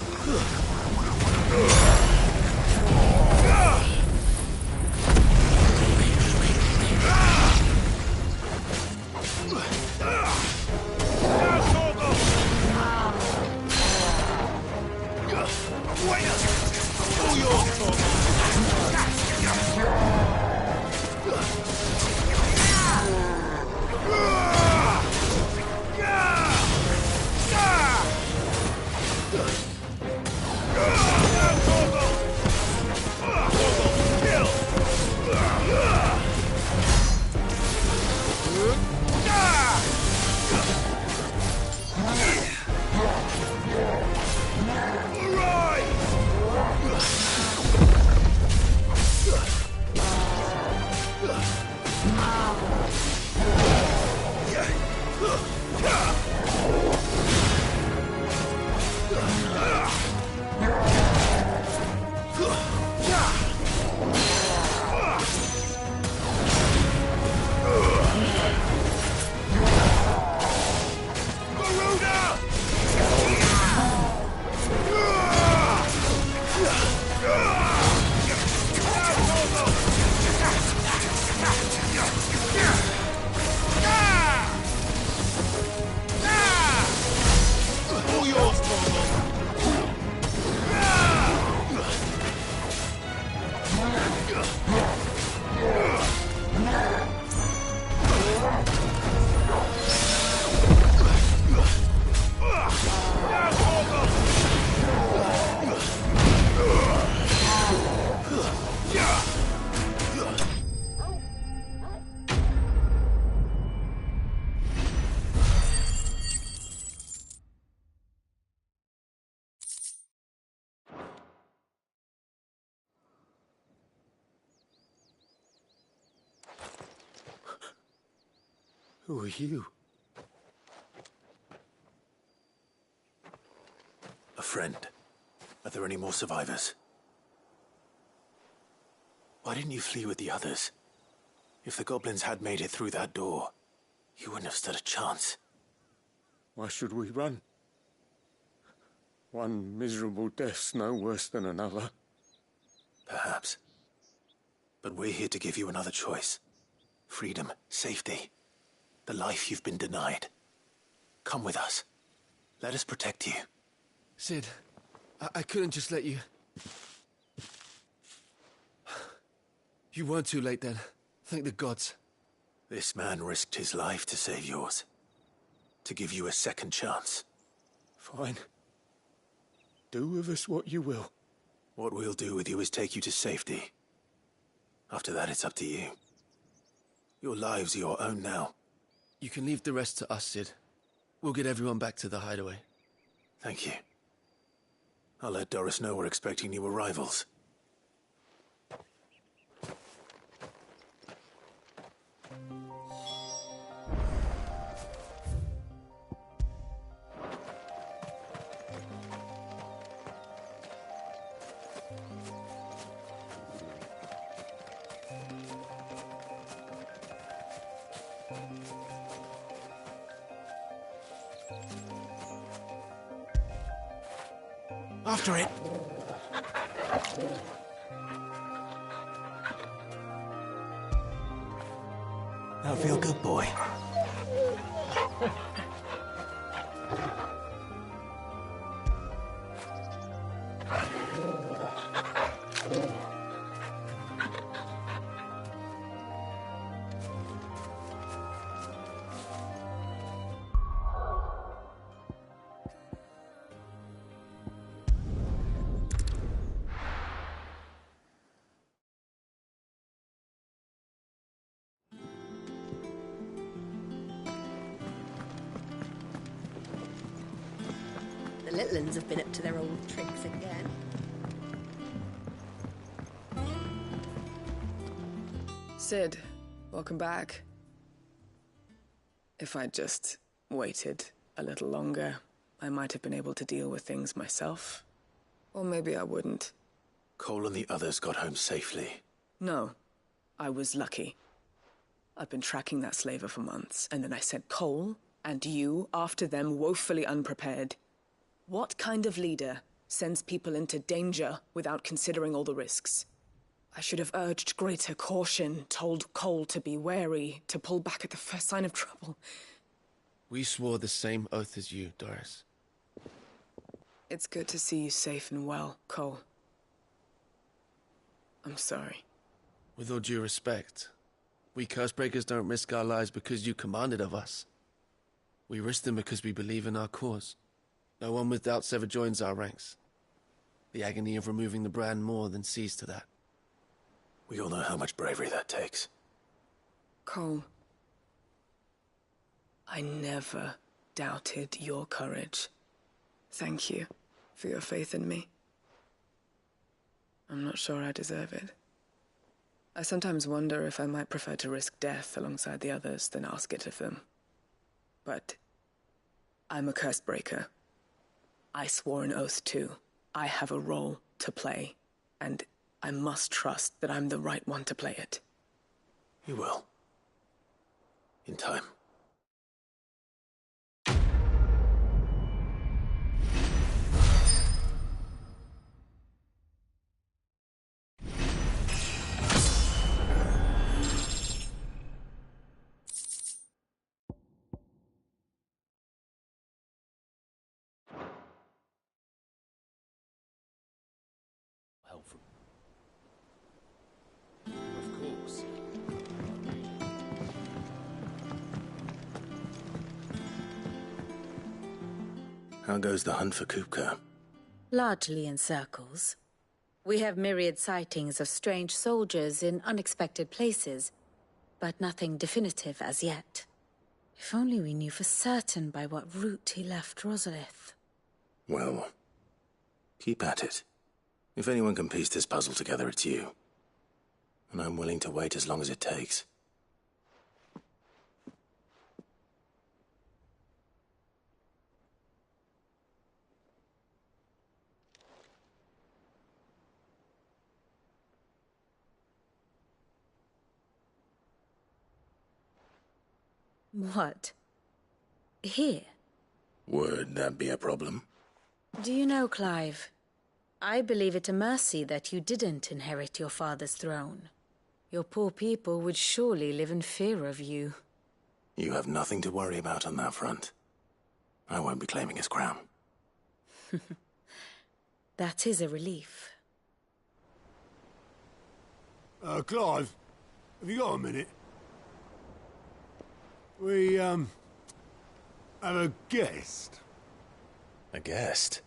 Who are you? A friend. Are there any more survivors? Why didn't you flee with the others? If the goblins had made it through that door, you wouldn't have stood a chance. Why should we run? One miserable death's no worse than another. Perhaps. But we're here to give you another choice. Freedom, safety, the life you've been denied. Come with us. Let us protect you. Sid, I couldn't just let you... You weren't too late then. Thank the gods. This man risked his life to save yours. To give you a second chance. Fine. Do with us what you will. What we'll do with you is take you to safety. After that, it's up to you. Your lives are your own now. You can leave the rest to us, Sid. We'll get everyone back to the hideaway. Thank you. I'll let Doris know we're expecting new arrivals. After it. That'll feel good, boy. The little uns have been up to their old tricks again. Sid, welcome back. If I'd just waited a little longer, I might have been able to deal with things myself. Or maybe I wouldn't. Cole and the others got home safely. No, I was lucky. I've been tracking that slaver for months, and then I sent Cole and you after them, woefully unprepared. What kind of leader sends people into danger without considering all the risks? I should have urged greater caution, told Cole to be wary, to pull back at the first sign of trouble. We swore the same oath as you, Doris. It's good to see you safe and well, Cole. I'm sorry. With all due respect, we Cursebreakers don't risk our lives because you commanded of us. We risk them because we believe in our cause. No one with doubts ever joins our ranks. The agony of removing the brand more than sees to that. We all know how much bravery that takes. Cole, I never doubted your courage. Thank you for your faith in me. I'm not sure I deserve it. I sometimes wonder if I might prefer to risk death alongside the others than ask it of them. But I'm a Cursebreaker. I swore an oath too. I have a role to play, and I must trust that I'm the right one to play it. You will. In time. Of course. How goes the hunt for Kupka? Largely in circles. We have myriad sightings of strange soldiers in unexpected places, but nothing definitive as yet. If only we knew for certain by what route he left Rosalith. Well, keep at it. If anyone can piece this puzzle together, it's you. And I'm willing to wait as long as it takes. What? Here? Would that be a problem? Do you know, Clive? I believe it a mercy that you didn't inherit your father's throne. Your poor people would surely live in fear of you. You have nothing to worry about on that front. I won't be claiming his crown. That is a relief. Clive, Have you got a minute? We, have a guest. A guest?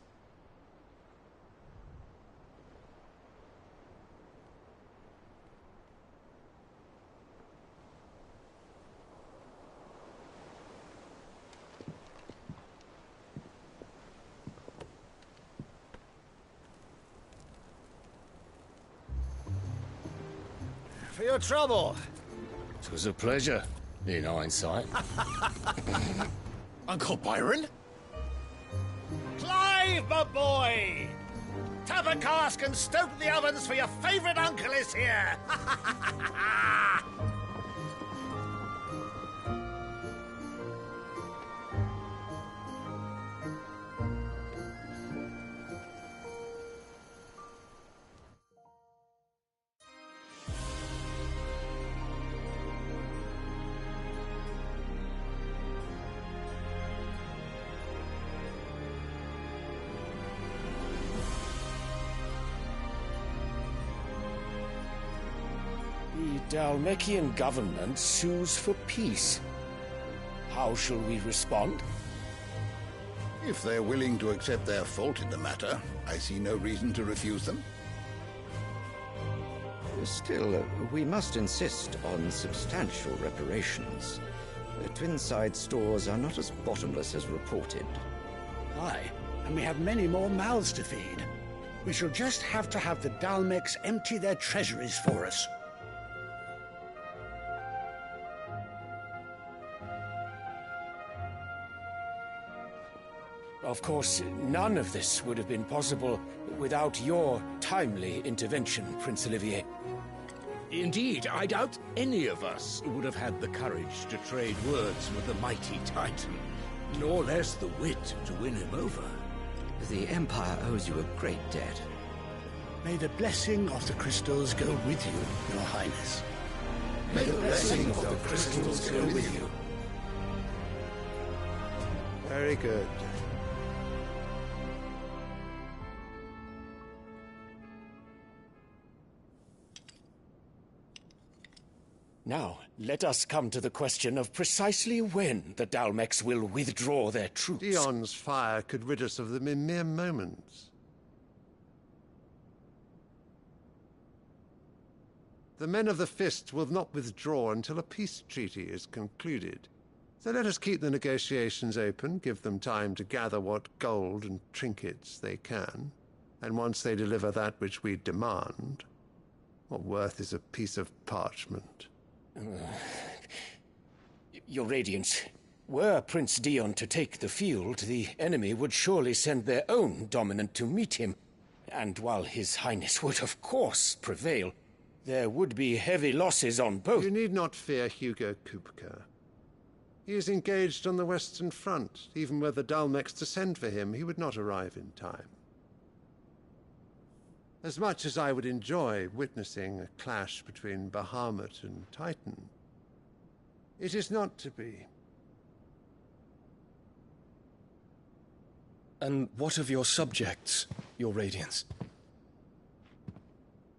For your trouble. It was a pleasure, in hindsight. Uncle Byron? Clive, my boy! Tap a cask and stoke the ovens, for your favourite uncle is here! The Dalmekian government sues for peace. How shall we respond? If they're willing to accept their fault in the matter, I see no reason to refuse them. Still, we must insist on substantial reparations. Twinside stores are not as bottomless as reported. Aye, and we have many more mouths to feed. We shall just have to have the Dalmeks empty their treasuries for us. Of course, none of this would have been possible without your timely intervention, Prince Olivier. Indeed, I doubt any of us would have had the courage to trade words with the mighty Titan, nor less the wit to win him over. The Empire owes you a great debt. May the blessing of the crystals go with you, Your Highness. May the blessing of the crystals go with you. Very good. Now, let us come to the question of precisely when the Dalmeks will withdraw their troops. Dion's fire could rid us of them in mere moments. The men of the Fist will not withdraw until a peace treaty is concluded. So let us keep the negotiations open, give them time to gather what gold and trinkets they can, and once they deliver that which we demand, what worth is a piece of parchment? Your Radiance, were Prince Dion to take the field, the enemy would surely send their own dominant to meet him. And while His Highness would of course prevail, there would be heavy losses on both. You need not fear Hugo Kupka. He is engaged on the Western Front. Even were the Dalmeks to send for him, he would not arrive in time. As much as I would enjoy witnessing a clash between Bahamut and Titan, it is not to be. And what of your subjects, Your Radiance?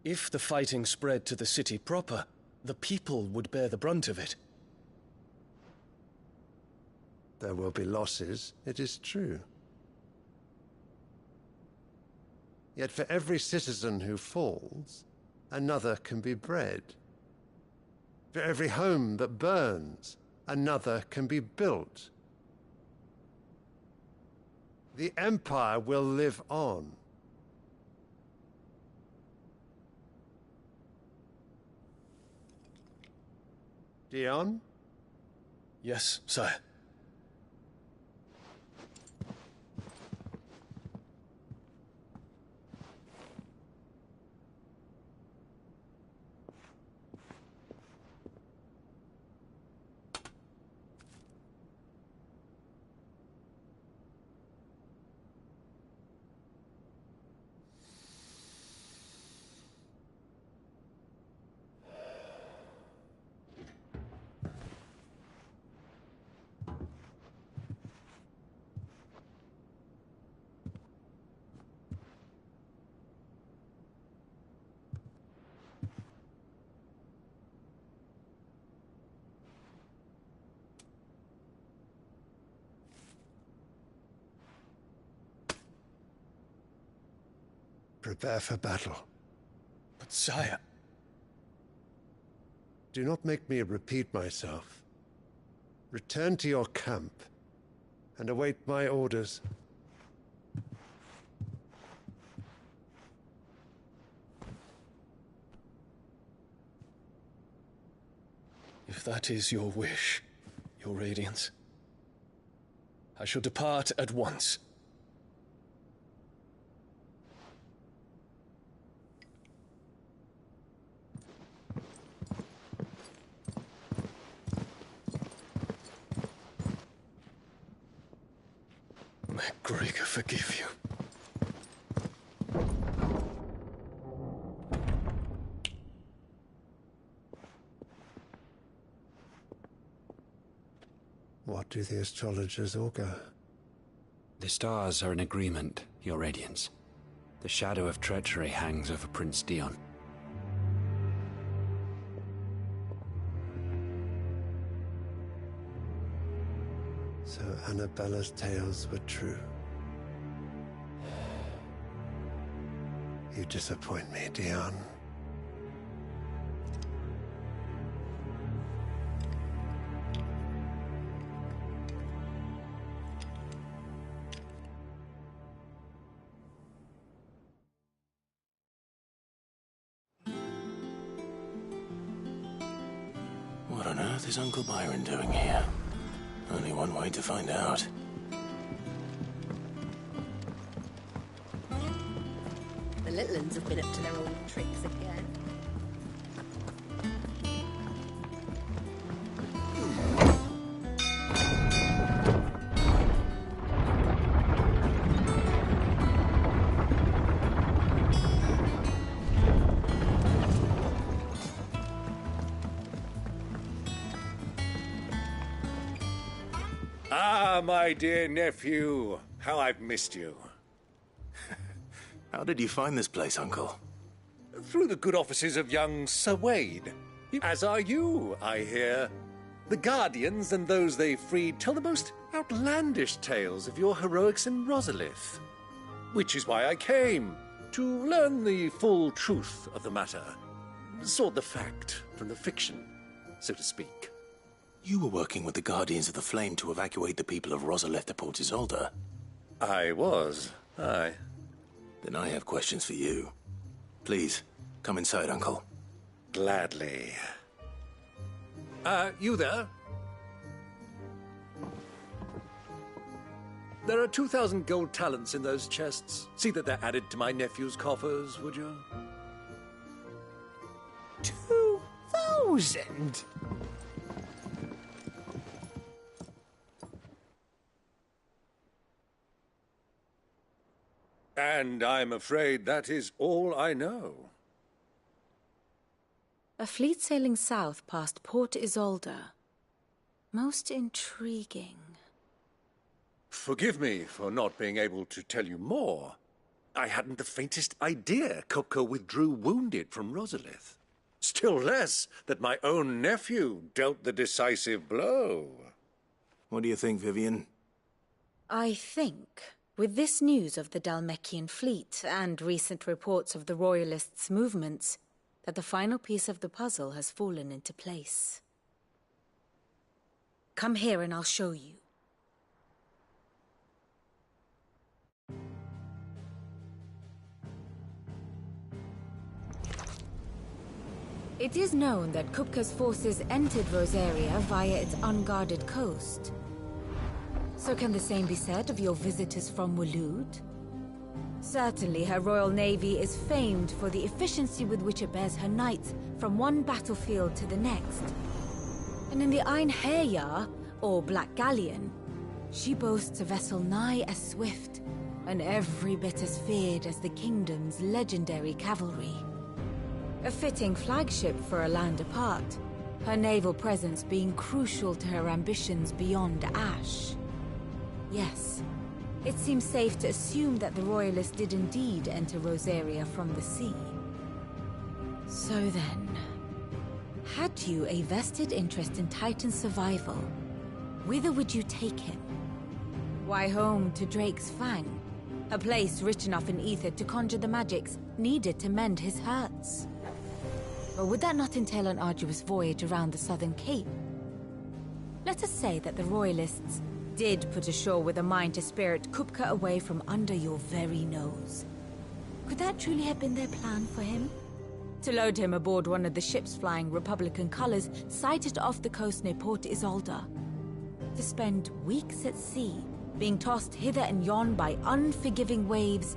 If the fighting spread to the city proper, the people would bear the brunt of it. There will be losses, it is true. Yet for every citizen who falls, another can be bred. For every home that burns, another can be built. The Empire will live on. Dion? Yes, sire. prepare for battle. But sire... Do not make me repeat myself. Return to your camp and await my orders. If that is your wish, Your Radiance, I shall depart at once. MacGregor forgive you. What do the astrologers augur? The stars are in agreement, Your Radiance. The shadow of treachery hangs over Prince Dion. So Annabella's tales were true. You disappoint me, Dion. What on earth is Uncle Byron doing here? Only one way to find out. The little ones have been up to their old tricks again. Ah, my dear nephew. How I've missed you. How did you find this place, Uncle? Through the good offices of young Sir Wade. As are you, I hear. The Guardians and those they freed tell the most outlandish tales of your heroics in Rosalith. Which is why I came, to learn the full truth of the matter. Sort the fact from the fiction, so to speak. You were working with the Guardians of the Flame to evacuate the people of Rosalith to Port Isolde. I was, aye. Then I have questions for you. Please, come inside, Uncle. Gladly. You there? There are 2,000 gold talents in those chests. See that they're added to my nephew's coffers, would you? 2,000? And I'm afraid that is all I know. A fleet sailing south past Port Isolde. Most intriguing. Forgive me for not being able to tell you more. I hadn't the faintest idea Kupka withdrew wounded from Rosalith. Still less that my own nephew dealt the decisive blow. What do you think, Vivian? I think, with this news of the Dhalmekian fleet and recent reports of the Royalists' movements, that the final piece of the puzzle has fallen into place. Come here and I'll show you. It is known that Kupka's forces entered Rosaria via its unguarded coast. So can the same be said of your visitors from Waloed? Certainly her Royal Navy is famed for the efficiency with which it bears her knights from one battlefield to the next. And in the Einherjar, or Black Galleon, she boasts a vessel nigh as swift and every bit as feared as the kingdom's legendary cavalry. A fitting flagship for a land apart, her naval presence being crucial to her ambitions beyond Ash. Yes, it seems safe to assume that the Royalists did indeed enter Rosaria from the sea. So then, had you a vested interest in Titan's survival, whither would you take him? Why home to Drake's Fang? A place rich enough in ether to conjure the magics needed to mend his hurts. But would that not entail an arduous voyage around the southern cape? Let us say that the Royalists did put ashore with a mind to spirit Kupka away from under your very nose. Could that truly have been their plan for him? To load him aboard one of the ships flying Republican colors sighted off the coast near Port Isolde. To spend weeks at sea, being tossed hither and yon by unforgiving waves,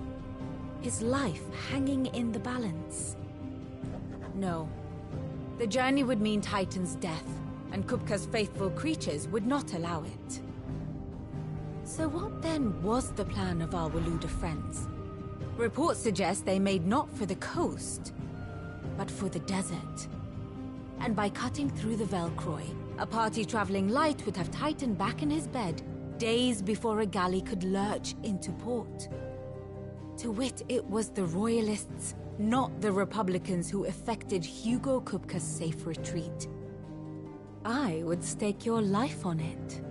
his life hanging in the balance. No. The journey would mean Titan's death, and Kupka's faithful creatures would not allow it. So what then was the plan of our Waluda friends? Reports suggest they made not for the coast, but for the desert. And by cutting through the Velcroy, a party traveling light would have Titan back in his bed days before a galley could lurch into port. To wit, it was the Royalists, not the Republicans, who effected Hugo Kupka's safe retreat. I would stake your life on it.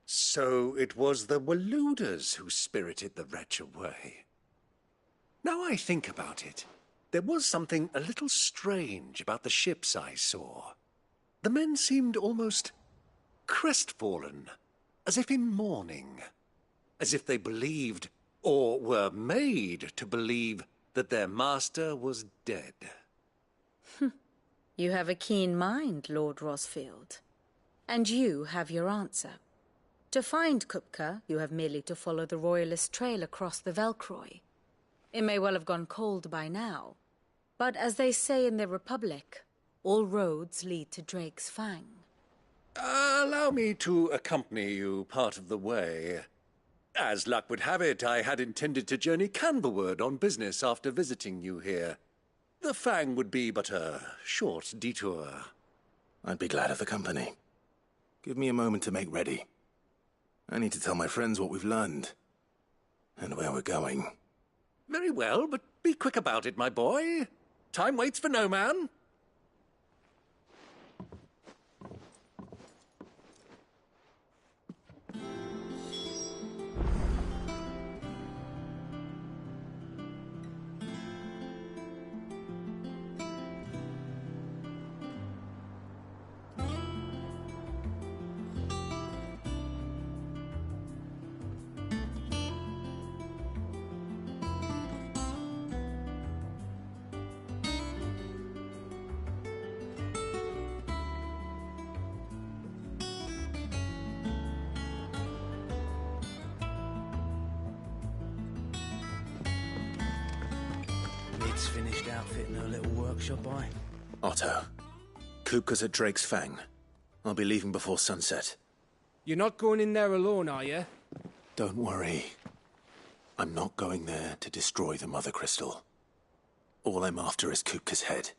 So it was the Waludas who spirited the wretch away. Now I think about it, there was something a little strange about the ships I saw. The men seemed almost crestfallen, as if in mourning, as if they believed, or were made to believe, that their master was dead. You have a keen mind, Lord Rosfield. And you have your answer. To find Kupka, you have merely to follow the Royalist trail across the Velcroy. It may well have gone cold by now, but as they say in the Republic, all roads lead to Drake's Fang. Allow me to accompany you part of the way. As luck would have it, I had intended to journey Canberward on business after visiting you here. The Fang would be but a short detour. I'd be glad of the company. Give me a moment to make ready. I need to tell my friends what we've learned, and where we're going. Very well, but be quick about it, my boy. Time waits for no man. Mid's finished outfitting her little workshop, Otto, Kupka's at Drake's Fang. I'll be leaving before sunset. You're not going in there alone, are you? Don't worry. I'm not going there to destroy the Mother Crystal. All I'm after is Kupka's head.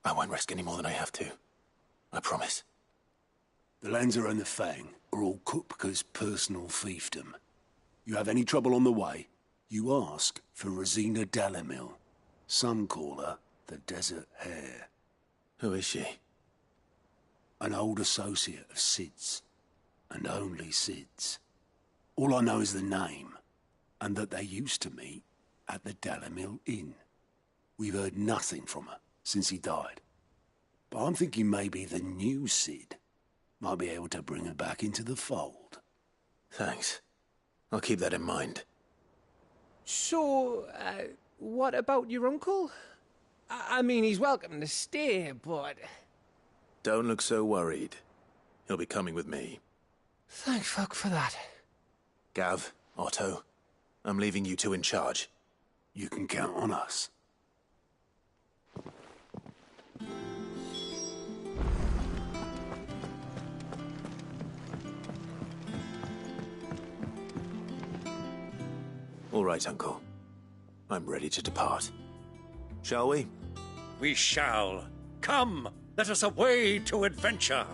I won't risk any more than I have to. I promise. The Lancer and the Fang are all Kupka's personal fiefdom. You have any trouble on the way, you ask for Rosina Dalamil. Some call her the Desert Hare. Who is she? An old associate of Sid's, and only Sid's. All I know is the name, and that they used to meet at the Dalamil Inn. We've heard nothing from her since he died. But I'm thinking maybe the new Sid might be able to bring her back into the fold. Thanks. I'll keep that in mind. So, what about your uncle? I mean, he's welcome to stay, but... Don't look so worried. He'll be coming with me. Thank fuck for that. Gav, Otto, I'm leaving you two in charge. You can count on us. All right, Uncle. I'm ready to depart. Shall we? We shall. Come, let us away to adventure.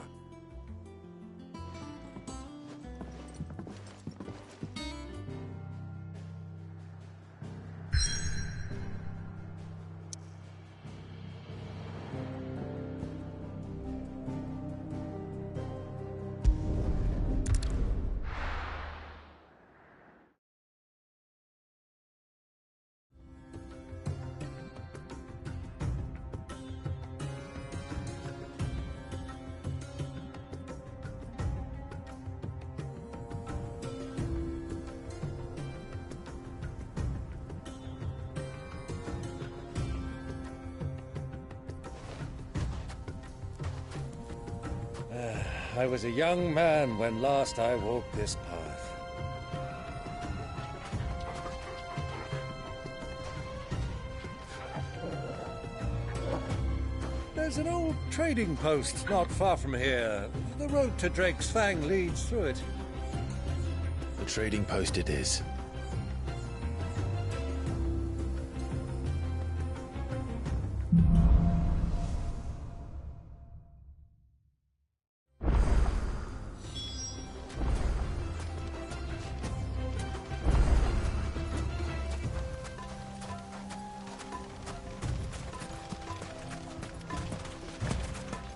I was a young man when last I walked this path. There's an old trading post not far from here. The road to Drake's Fang leads through it. The trading post it is.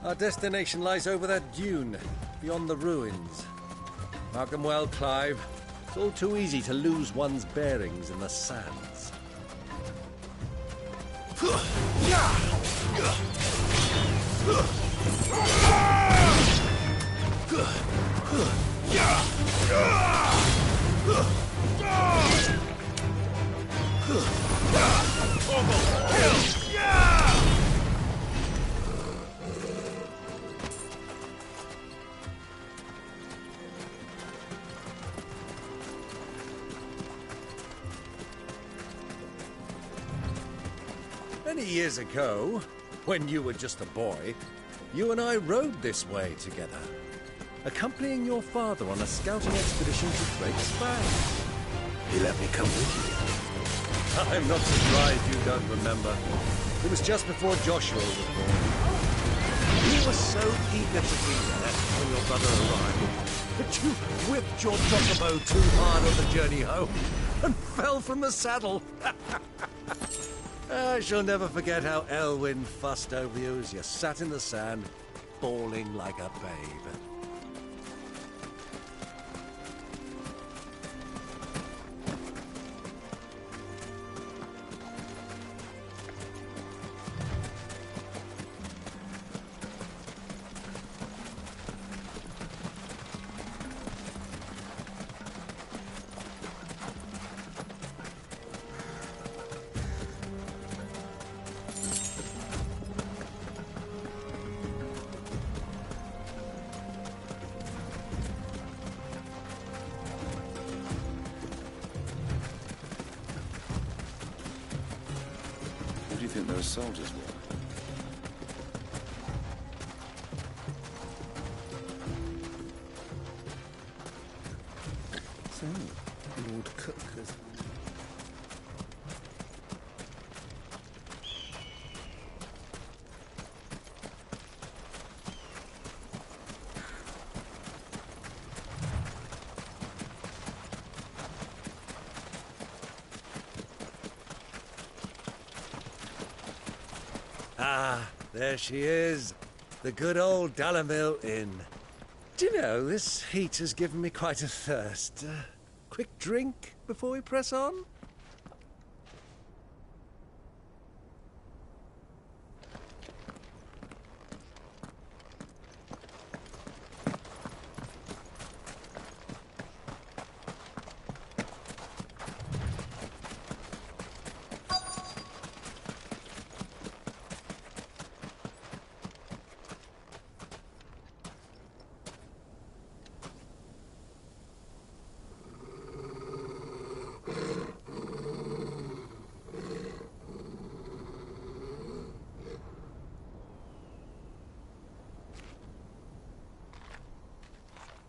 Our destination lies over that dune, beyond the ruins. Mark them well, Clive. It's all too easy to lose one's bearings in the sands. Many years ago, when you were just a boy, you and I rode this way together, accompanying your father on a scouting expedition to Drake's Fang. He let me come with you. I'm not surprised you don't remember. It was just before Joshua was born. You were so eager to be there when your brother arrived that you whipped your chocobo too hard on the journey home and fell from the saddle. I shall never forget how Elwyn fussed over you as you sat in the sand, bawling like a babe. Who do you think those soldiers were? So, Lord Cook has... Ah, there she is. The good old Dalamil Inn. Do you know, this heat has given me quite a thirst. Quick drink before we press on?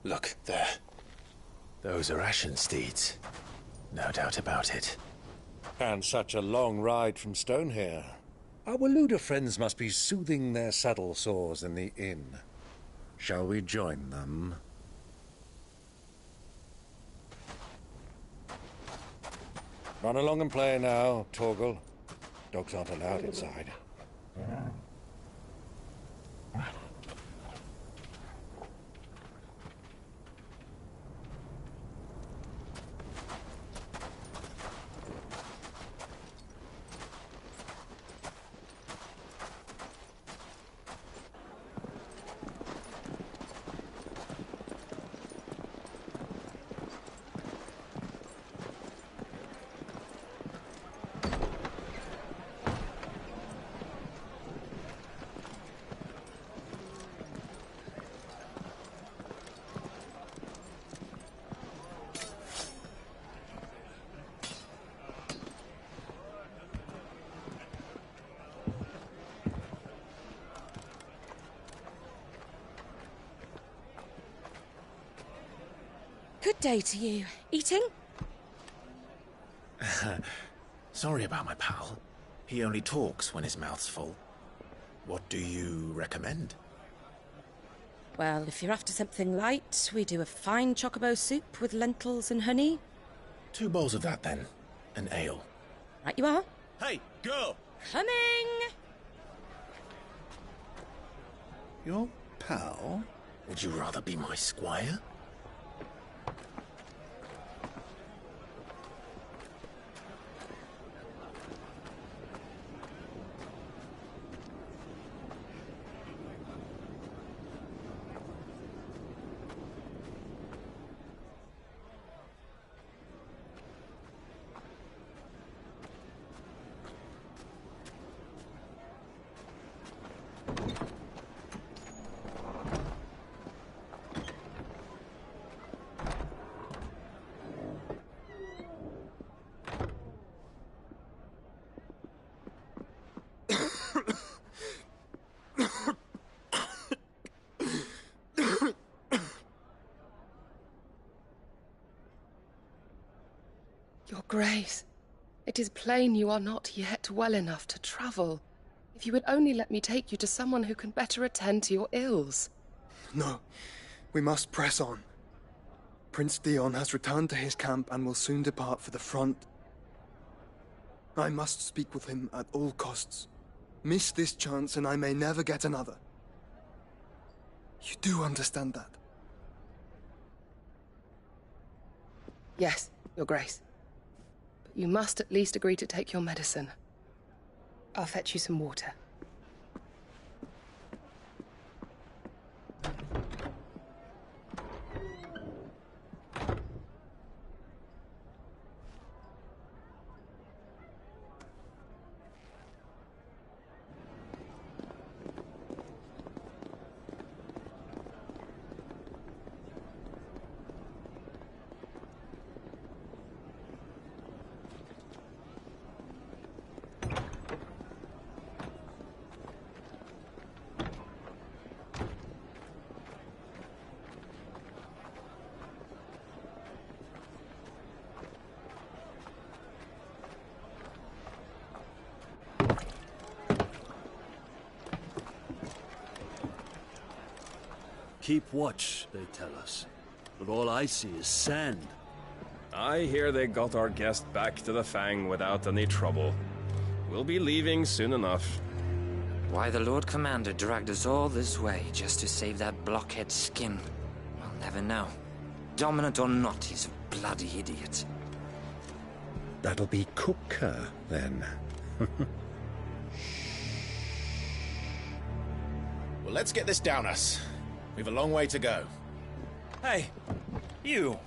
Look, there. Those are Ashen steeds. No doubt about it. And such a long ride from Stonehere. Our Waluda friends must be soothing their saddle sores in the inn. Shall we join them? Run along and play now, Torgal. Dogs aren't allowed inside. Good day to you. Eating? Sorry about my pal. He only talks when his mouth's full. What do you recommend? Well, if you're after something light, we do a fine chocobo soup with lentils and honey. 2 bowls of that, then. An ale. Right you are. Hey, girl! Coming! Your pal? Would you rather be my squire? Your Grace, it is plain you are not yet well enough to travel. If you would only let me take you to someone who can better attend to your ills. No, we must press on. Prince Dion has returned to his camp and will soon depart for the front. I must speak with him at all costs. Miss this chance and I may never get another. You do understand that? Yes, Your Grace. But you must at least agree to take your medicine. I'll fetch you some water. Keep watch, they tell us. But all I see is sand. I hear they got our guest back to the Fang without any trouble. We'll be leaving soon enough. Why the Lord Commander dragged us all this way just to save that blockhead skin, we'll never know. Dominant or not, he's a bloody idiot. That'll be Cooker, then. Well, let's get this down us. We've a long way to go. Hey, you!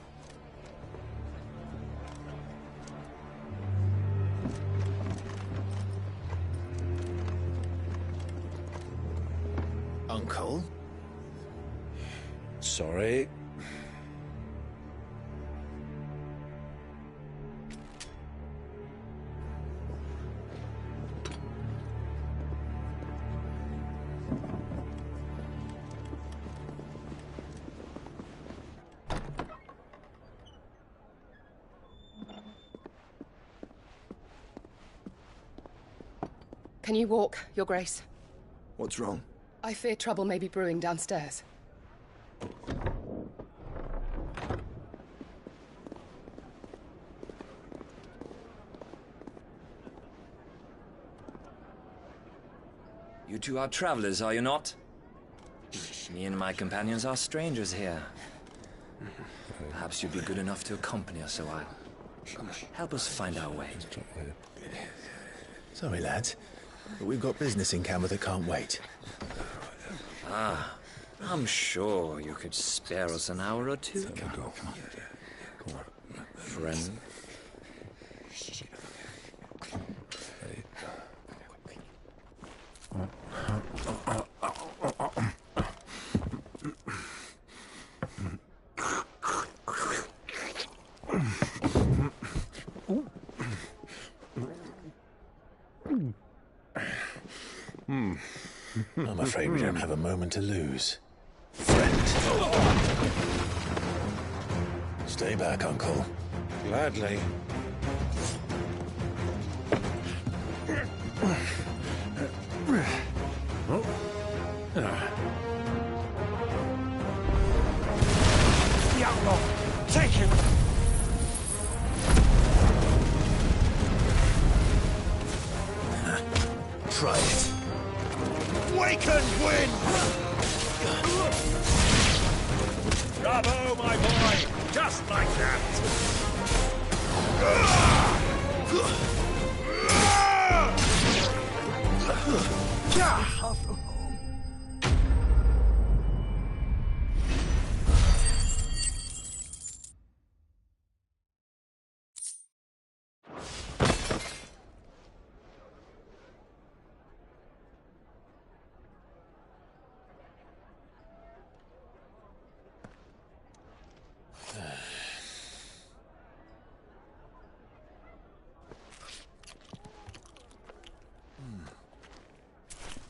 Uncle? Sorry. Can you walk, Your Grace? What's wrong? I fear trouble may be brewing downstairs. You two are travelers, are you not? Me and my companions are strangers here. Perhaps you'd be good enough to accompany us a while. Help us find our way. Sorry, lads, but we've got business in camera that can't wait. Ah, I'm sure you could spare us an hour or two. Come on. Friend. I'm afraid we don't have a moment to lose. Friend. Stay back, Uncle. Gladly. The outlaw! Take him! Try it. Waken wind! Bravo, my boy! Just like that!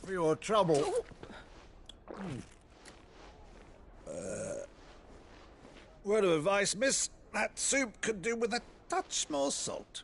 For your trouble. Word of advice, miss. That soup could do with a touch more salt.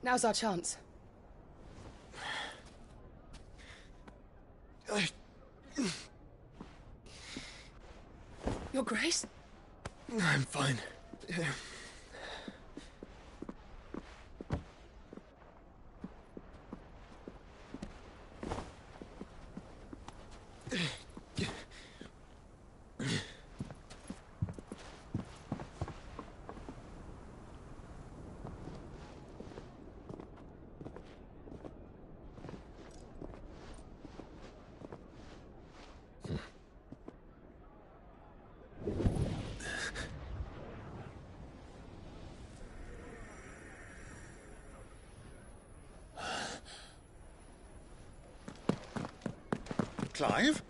Now's our chance. Your Grace? I'm fine. Clive?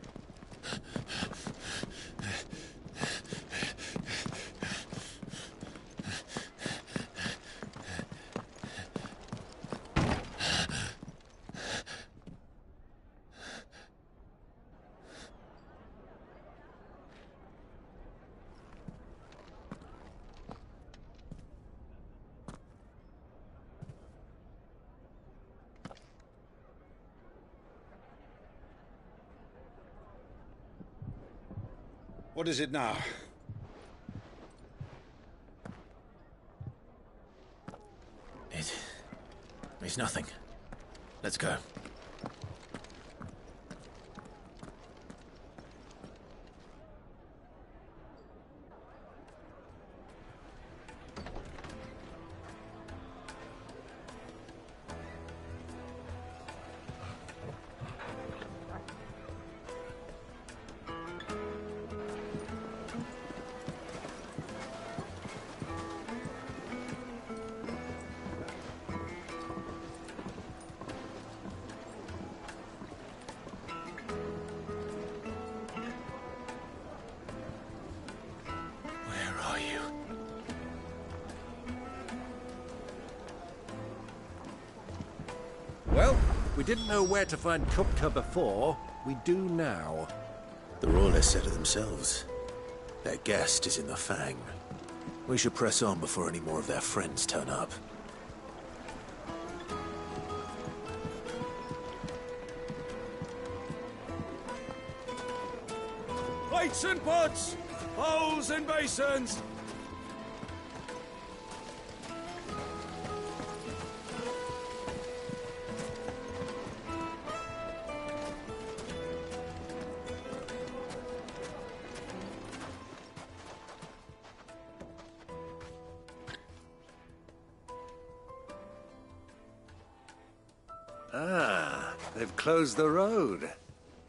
What is it now? It's nothing. Let's go. Well, we didn't know where to find Kupka before. We do now. The Royalists said it themselves. Their guest is in the Fang. We should press on before any more of their friends turn up. Plates and pots! Bowls and basins! Ah, they've closed the road.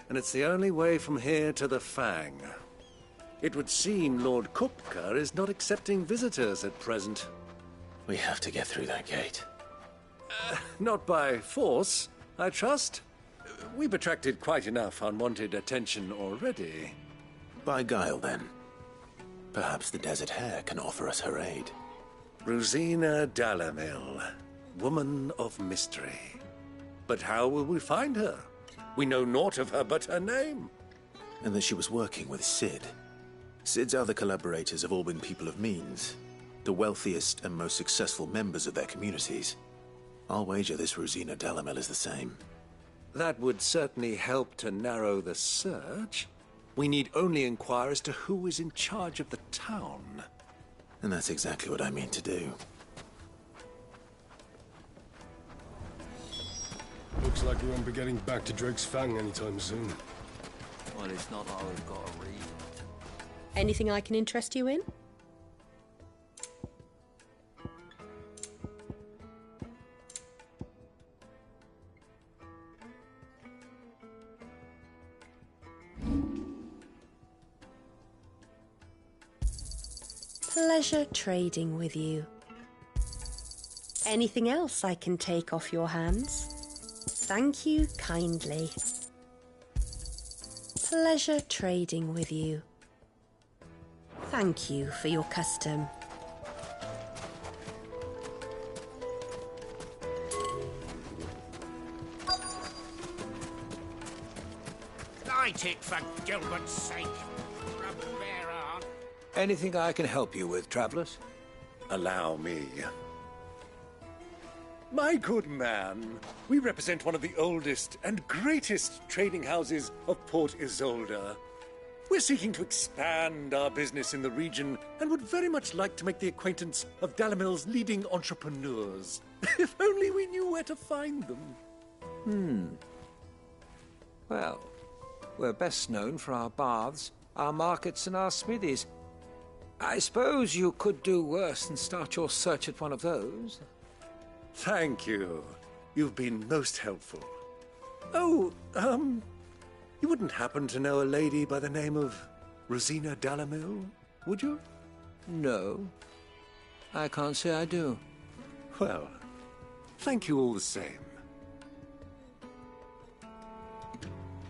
And it's the only way from here to the Fang. It would seem Lord Kupka is not accepting visitors at present. We have to get through that gate. Not by force, I trust. We've attracted quite enough unwanted attention already. By guile, then. Perhaps the Desert Hare can offer us her aid. Rosina Dalamil, woman of mystery. But how will we find her? We know naught of her but her name. And that she was working with Cid. Cid's other collaborators have all been people of means, the wealthiest and most successful members of their communities. I'll wager this Rosina Dalamil is the same. That would certainly help to narrow the search. We need only inquire as to who is in charge of the town. And that's exactly what I mean to do. Looks like we won't be getting back to Drake's Fang anytime soon. Well, it's not like we've got to read. Anything I can interest you in? Pleasure trading with you. Anything else I can take off your hands? Thank you kindly. Pleasure trading with you. Thank you for your custom. Light it for Gilbert's sake. Anything I can help you with, travelers? Allow me. My good man, we represent one of the oldest and greatest trading houses of Port Isolde. We're seeking to expand our business in the region and would very much like to make the acquaintance of Dalamil's leading entrepreneurs. If only we knew where to find them. Well, we're best known for our baths, our markets and our smithies. I suppose you could do worse than start your search at one of those. Thank you. You've been most helpful. Oh, you wouldn't happen to know a lady by the name of Rosina Dalamil, would you? No. I can't say I do. Well, thank you all the same.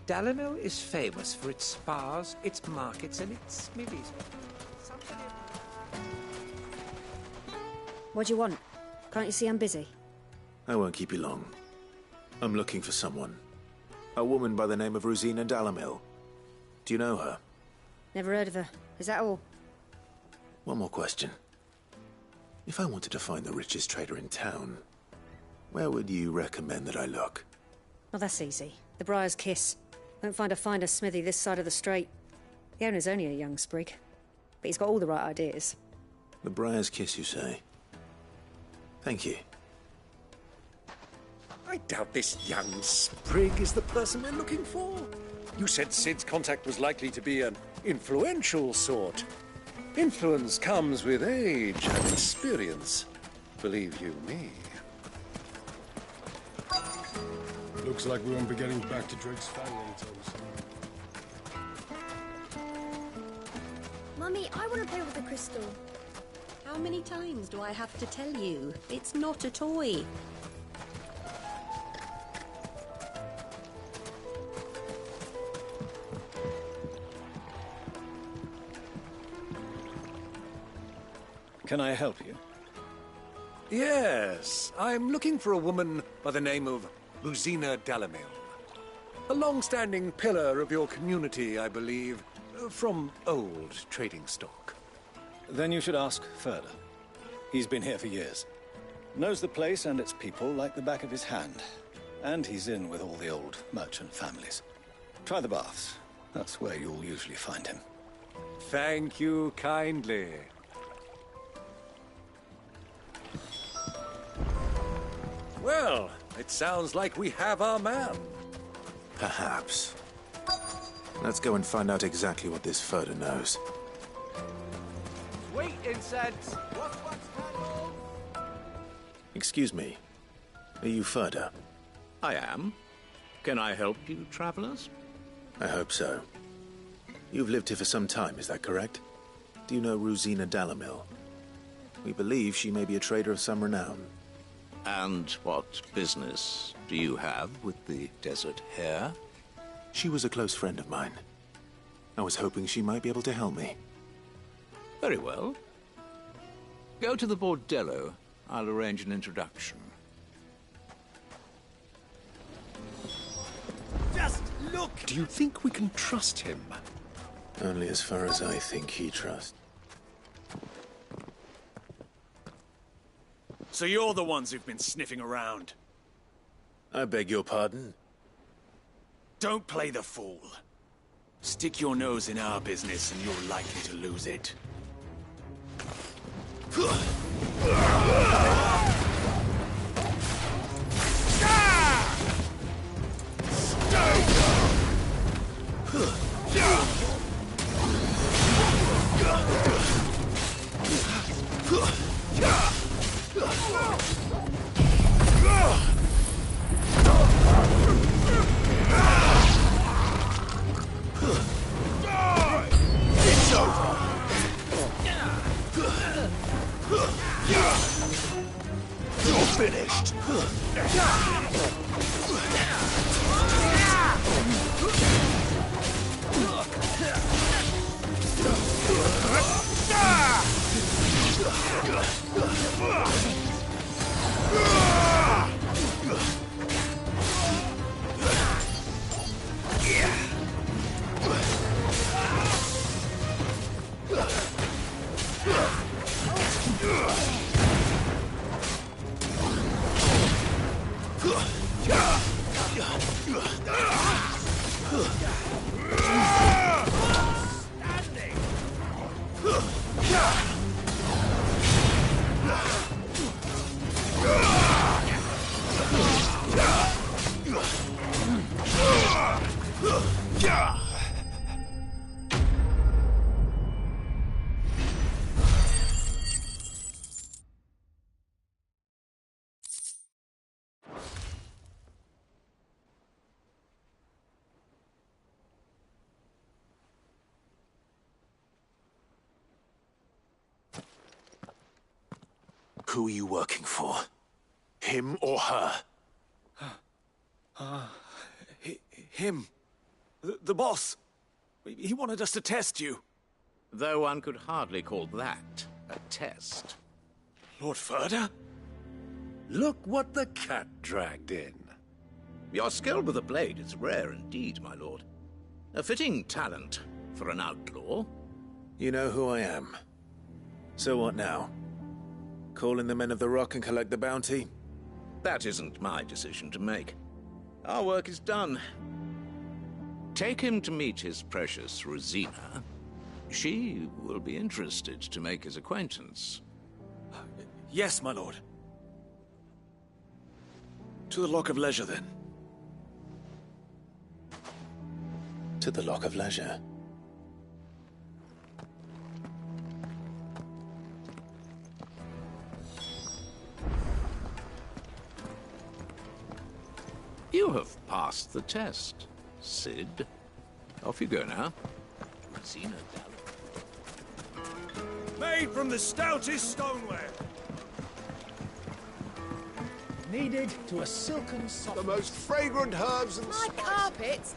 Dalamil is famous for its spas, its markets, and its smithies. What do you want? Can't you see I'm busy? I won't keep you long. I'm looking for someone. A woman by the name of Rosina Dalamil. Do you know her? Never heard of her. Is that all? One more question. If I wanted to find the richest trader in town, where would you recommend that I look? Well, that's easy. The Briar's Kiss. Won't find a finer smithy this side of the strait. The owner's only a young sprig, but he's got all the right ideas. The Briar's Kiss, you say? Thank you. I doubt this young sprig is the person we're looking for. You said Cid's contact was likely to be an influential sort. Influence comes with age and experience. Believe you me. Looks like we won't be getting back to Drake's Fang anytime soon. Mummy, I want to play with the crystal. How many times do I have to tell you? It's not a toy. Can I help you? Yes, I'm looking for a woman by the name of Rosina Dalamil. A long-standing pillar of your community, I believe, from old trading stock. Then you should ask further. He's been here for years. Knows the place and its people like the back of his hand. And he's in with all the old merchant families. Try the baths. That's where you'll usually find him. Thank you kindly. Well, it sounds like we have our man. Perhaps. Let's go and find out exactly what this Furder knows. Sweet incense! Excuse me. Are you Furder? I am. Can I help you, travelers? I hope so. You've lived here for some time, is that correct? Do you know Rosina Dalamil? We believe she may be a trader of some renown. And what business do you have with the desert hare? She was a close friend of mine. I was hoping she might be able to help me. Very well. Go to the bordello. I'll arrange an introduction. Just look! Do you think we can trust him? Only as far as I think he trusts. So you're the ones who've been sniffing around? I beg your pardon? Don't play the fool. Stick your nose in our business and you're likely to lose it. It's over. You're finished. Who are you working for? Him or her? Him. The boss. He wanted us to test you. Though one could hardly call that a test. Lord Ferda? Look what the cat dragged in. Your skill with the blade is rare indeed, my lord. A fitting talent for an outlaw. You know who I am. So what now? Call in the Men of the Rock and collect the bounty? That isn't my decision to make. Our work is done. Take him to meet his precious Rosina. She will be interested to make his acquaintance. Yes, my lord. To the Lock of Leisure, then. To the Lock of Leisure. You have passed the test, Sid. Off you go now. Rosina Dalamil. Made from the stoutest stoneware. Kneaded to a silken soft. The most fragrant herbs and My spices. carpets.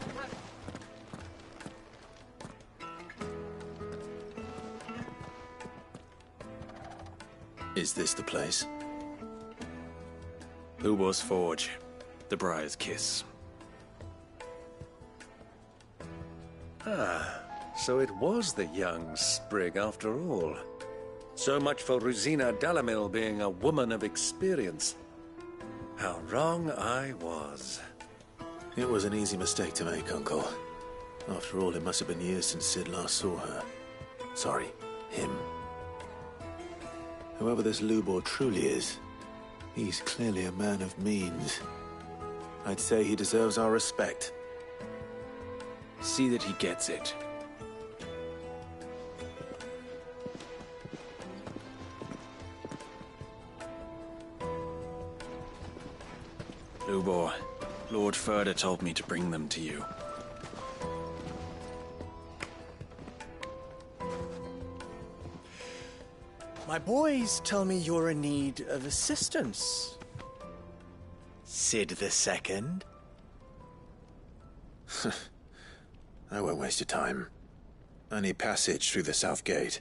Is this the place? Lubor's Forge. The Briar's Kiss. Ah, so it was the young sprig after all. So much for Rosina Dalamil being a woman of experience. How wrong I was. It was an easy mistake to make, Uncle. After all, it must have been years since Sid last saw her. Sorry, him. Whoever this Lubor truly is, he's clearly a man of means. I'd say he deserves our respect. See that he gets it. Lubor, Lord Ferda told me to bring them to you. My boys tell me you're in need of assistance. Sid the Second. I won't waste your time. I need passage through the south gate.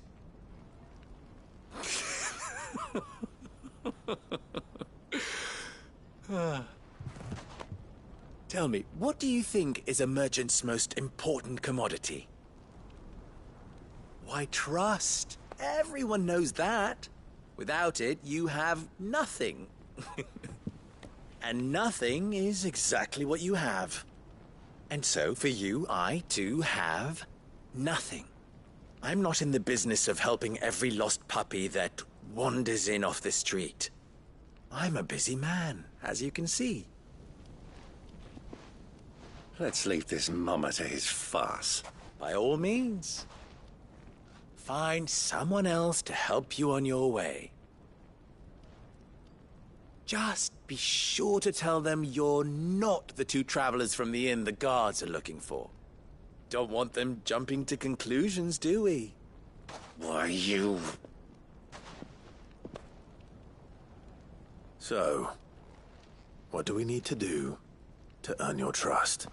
Tell me, what do you think is a merchant's most important commodity? Why, trust. Everyone knows that. Without it, you have nothing. And nothing is exactly what you have. And so, for you, I, too, have nothing. I'm not in the business of helping every lost puppy that wanders in off the street. I'm a busy man, as you can see. Let's leave this mummer to his farce. By all means. Find someone else to help you on your way. Just be sure to tell them you're not the two travelers from the inn the guards are looking for. Don't want them jumping to conclusions, do we? Why, you... So, what do we need to do to earn your trust?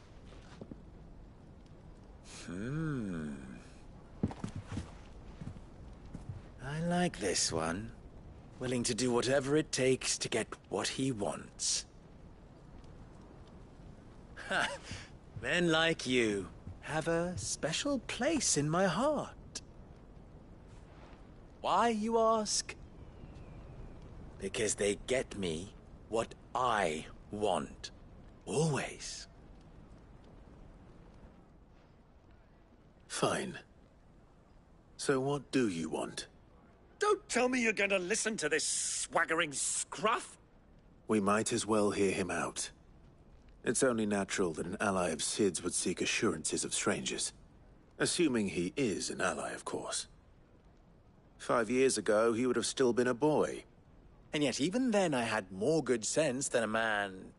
I like this one. Willing to do whatever it takes to get what he wants. Ha! Men like you have a special place in my heart. Why, you ask? Because they get me what I want. Always. Fine. So what do you want? Don't tell me you're going to listen to this swaggering scruff! We might as well hear him out. It's only natural that an ally of Sid's would seek assurances of strangers. Assuming he is an ally, of course. 5 years ago, he would have still been a boy. And yet even then I had more good sense than a man...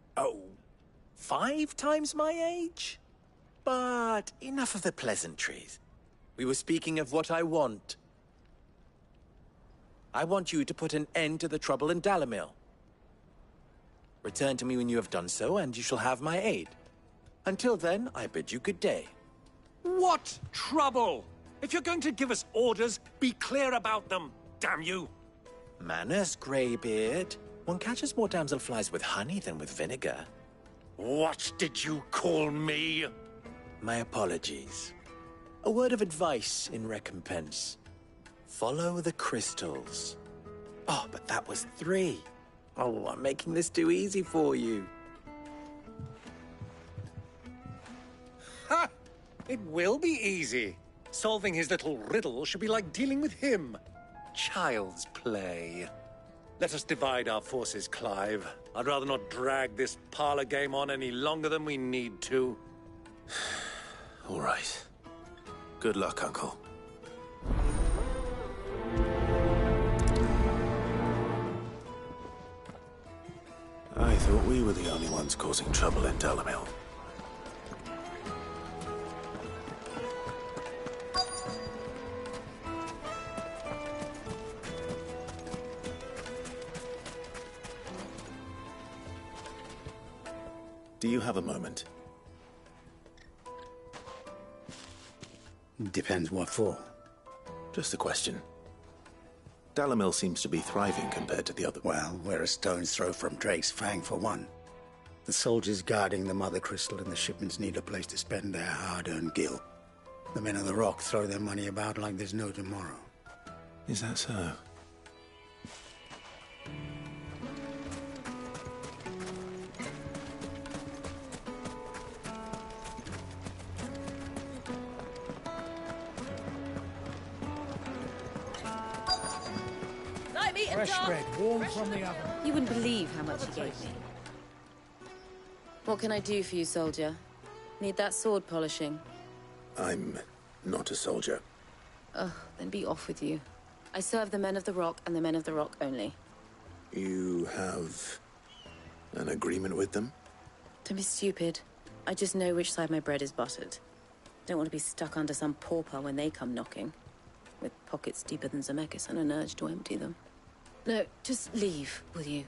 5 times my age? But enough of the pleasantries. We were speaking of what I want. I want you to put an end to the trouble in Dalamil. Return to me when you have done so, and you shall have my aid. Until then, I bid you good day. What trouble? If you're going to give us orders, be clear about them, damn you! Manners, Greybeard. One catches more damselflies with honey than with vinegar. What did you call me? My apologies. A word of advice in recompense. Follow the crystals. Oh, but that was 3. Oh, I'm making this too easy for you. Ha! It will be easy. Solving his little riddle should be like dealing with him. Child's play. Let us divide our forces, Clive. I'd rather not drag this parlor game on any longer than we need to. All right. Good luck, Uncle. I thought we were the only ones causing trouble in Dalamil. Do you have a moment? Depends what for. Just a question. Dalamil seems to be thriving compared to the other... Well, we're a stone's throw from Drake's Fang, for one. The soldiers guarding the Mother Crystal and the shipments need a place to spend their hard-earned gil. The men of the Rock throw their money about like there's no tomorrow. Is that so? Fresh bread, warm from the oven. You wouldn't believe how much he gave me. What can I do for you, soldier? Need that sword polishing? I'm not a soldier. Oh, then be off with you. I serve the men of the Rock and the men of the Rock only. You have an agreement with them? Don't be stupid. I just know which side my bread is buttered. Don't want to be stuck under some pauper when they come knocking. with pockets deeper than Zemeckis and an urge to empty them. No, just leave, will you?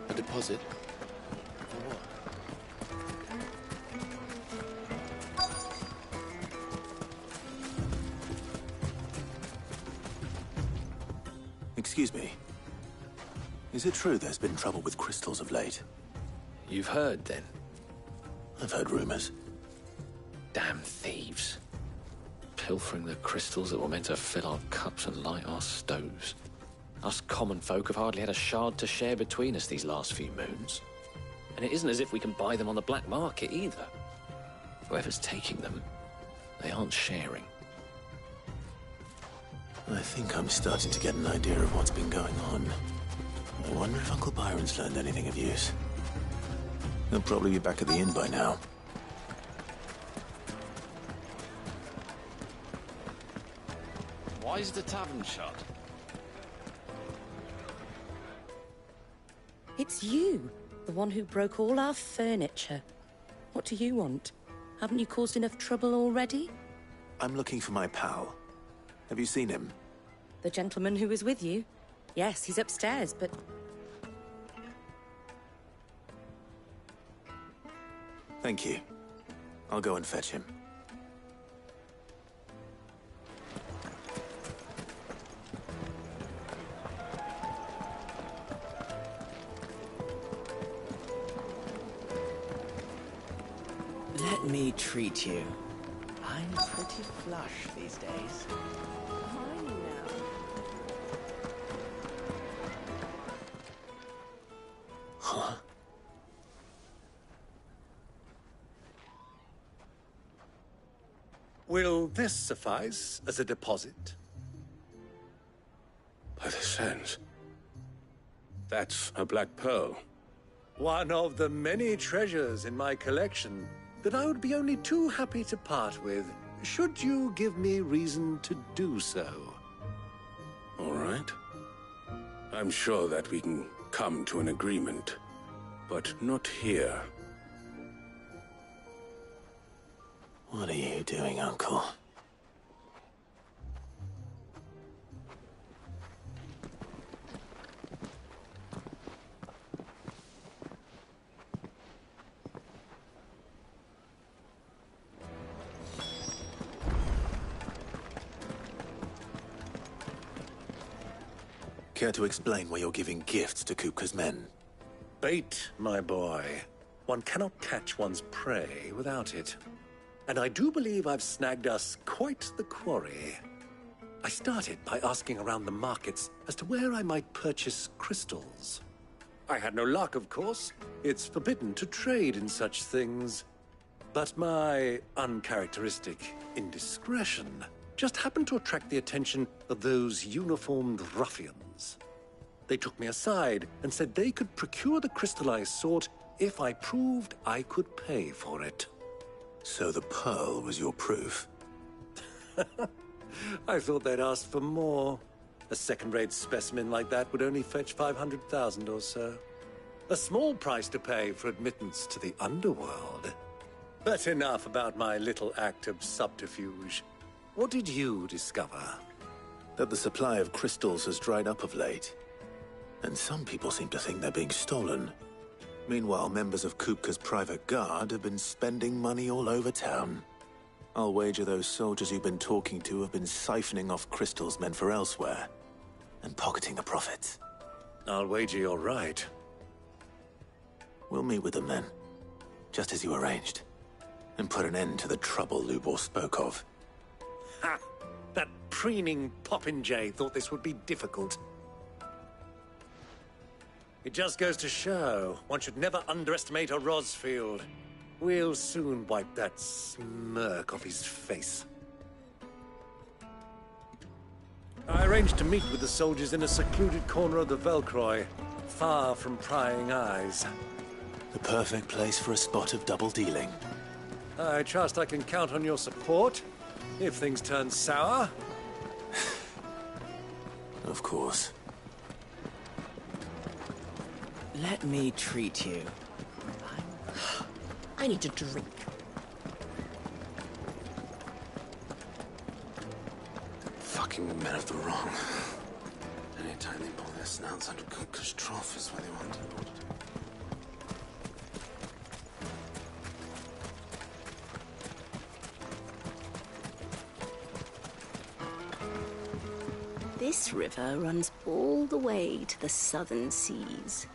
A deposit? For what? Excuse me. Is it true there's been trouble with crystals of late? You've heard, then? I've heard rumors. Damn thieves. Pilfering the crystals that were meant to fill our cups and light our stoves. Us common folk have hardly had a shard to share between us these last few moons. And it isn't as if we can buy them on the black market either. Whoever's taking them, they aren't sharing. I think I'm starting to get an idea of what's been going on. I wonder if Uncle Byron's learned anything of use. He'll probably be back at the inn by now. Why is the tavern shut? It's you, the one who broke all our furniture. What do you want? Haven't you caused enough trouble already? I'm looking for my pal. Have you seen him? The gentleman who was with you? Yes, he's upstairs, but... Thank you. I'll go and fetch him. Let me treat you. I'm pretty flush these days. Mine now. Huh? Will this suffice as a deposit? By the sands. That's a black pearl. One of the many treasures in my collection that I would be only too happy to part with, should you give me reason to do so. All right. I'm sure that we can come to an agreement, but not here. What are you doing, Uncle? Care to explain why you're giving gifts to Kupka's men? Bait, my boy. One cannot catch one's prey without it. And I do believe I've snagged us quite the quarry. I started by asking around the markets as to where I might purchase crystals. I had no luck, of course. It's forbidden to trade in such things. But my uncharacteristic indiscretion just happened to attract the attention of those uniformed ruffians. They took me aside and said they could procure the crystal I sought if I proved I could pay for it. So the pearl was your proof? I thought they'd ask for more. A second-rate specimen like that would only fetch 500,000 or so. A small price to pay for admittance to the underworld. But enough about my little act of subterfuge. What did you discover? That the supply of crystals has dried up of late. And some people seem to think they're being stolen. Meanwhile, members of Kupka's private guard have been spending money all over town. I'll wager those soldiers you've been talking to have been siphoning off crystals meant for elsewhere, and pocketing the profits. I'll wager you're right. We'll meet with them then, just as you arranged, and put an end to the trouble Lubor spoke of. Ha! That preening popinjay thought this would be difficult. It just goes to show, one should never underestimate a Rosfield. We'll soon wipe that smirk off his face. I arranged to meet with the soldiers in a secluded corner of the Velcroy, far from prying eyes. The perfect place for a spot of double dealing. I trust I can count on your support, if things turn sour. Of course. Let me treat you. I need a drink. Fucking men of the wrong. Anytime they pull their snouts out of Cooker's trough is where they want it. This river runs all the way to the southern seas.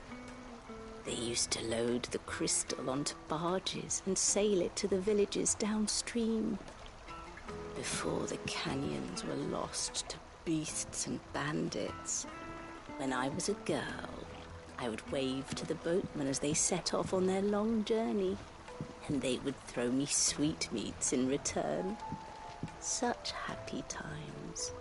They used to load the crystal onto barges and sail it to the villages downstream. Before the canyons were lost to beasts and bandits. When I was a girl, I would wave to the boatmen as they set off on their long journey, and they would throw me sweetmeats in return. Such happy times.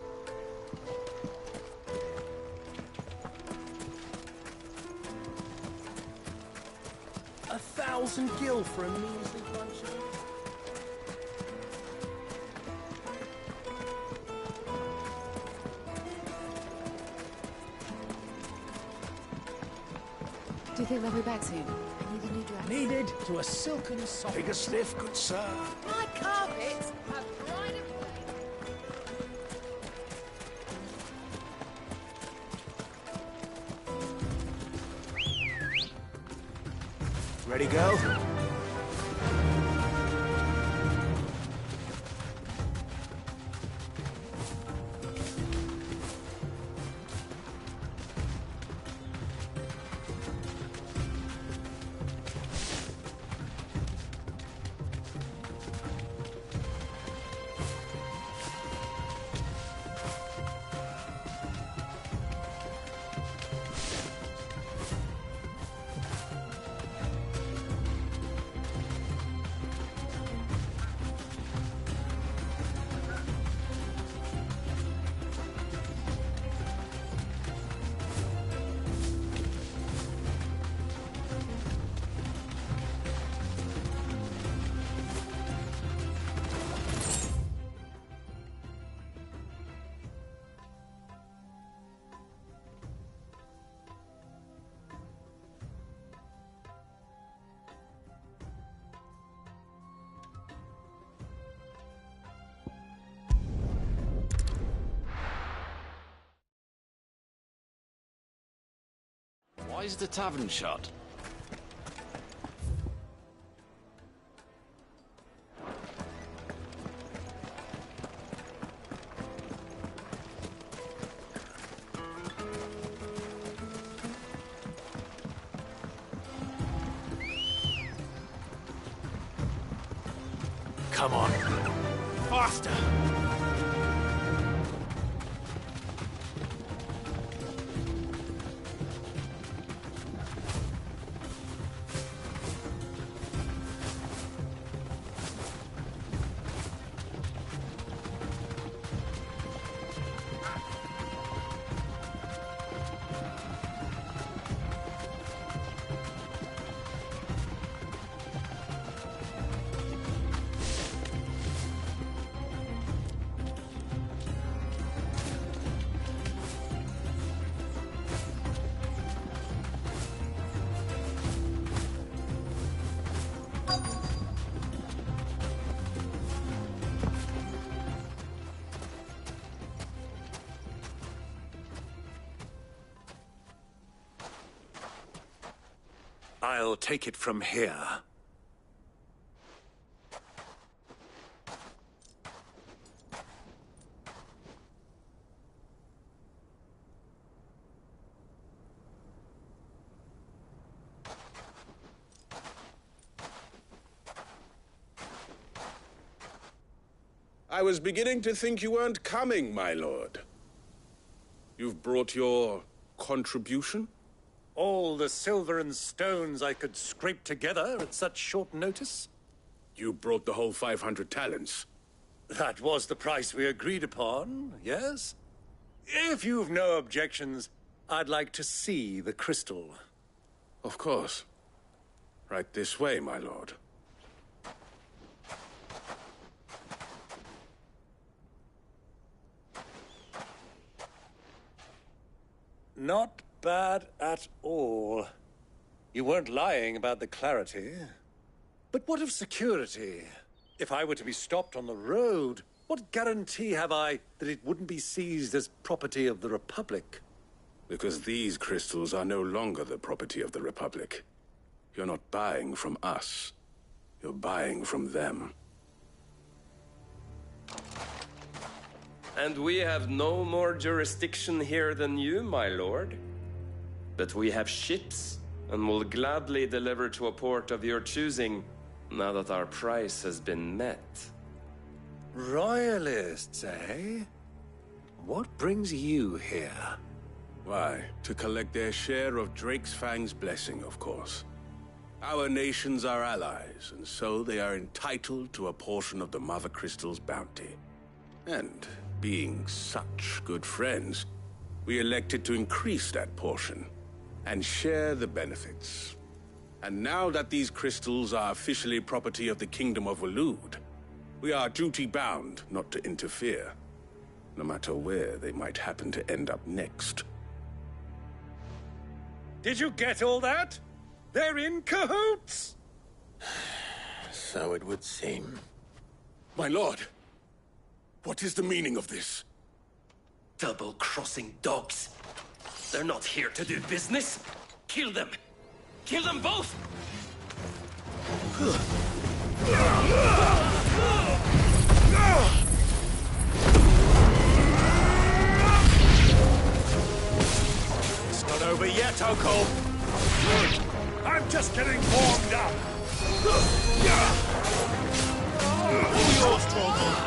$1,000 for a measly bunch of... Do you think they'll be back soon? I need a new dress. Needed to a silken soft. Take a sniff, good sir. My carpets have dried away. Ready, go? Why is the tavern shut? Come on. Faster! I'll take it from here. I was beginning to think you weren't coming, my lord. You've brought your contribution? All the silver and stones I could scrape together at such short notice? You brought the whole 500 talents. That was the price we agreed upon, yes? If you've no objections, I'd like to see the crystal. Of course. Right this way, my lord. Not bad at all. You weren't lying about the clarity. But what of security? If I were to be stopped on the road, what guarantee have I that it wouldn't be seized as property of the Republic? Because these crystals are no longer the property of the Republic. You're not buying from us. You're buying from them. And we have no more jurisdiction here than you, my lord. But we have ships, and will gladly deliver to a port of your choosing, now that our price has been met. Royalists, eh? What brings you here? Why, to collect their share of Drake's Fang's blessing, of course. Our nations are allies, and so they are entitled to a portion of the Mother Crystal's bounty. And, being such good friends, we elected to increase that portion and share the benefits. And now that these crystals are officially property of the Kingdom of Waloed, we are duty-bound not to interfere, no matter where they might happen to end up next. Did you get all that? They're in cahoots! So it would seem. My lord, what is the meaning of this? Double-crossing dogs. They're not here to do business. Kill them. Kill them both! It's not over yet, Uncle! I'm just getting warmed up! All yours, Torgal!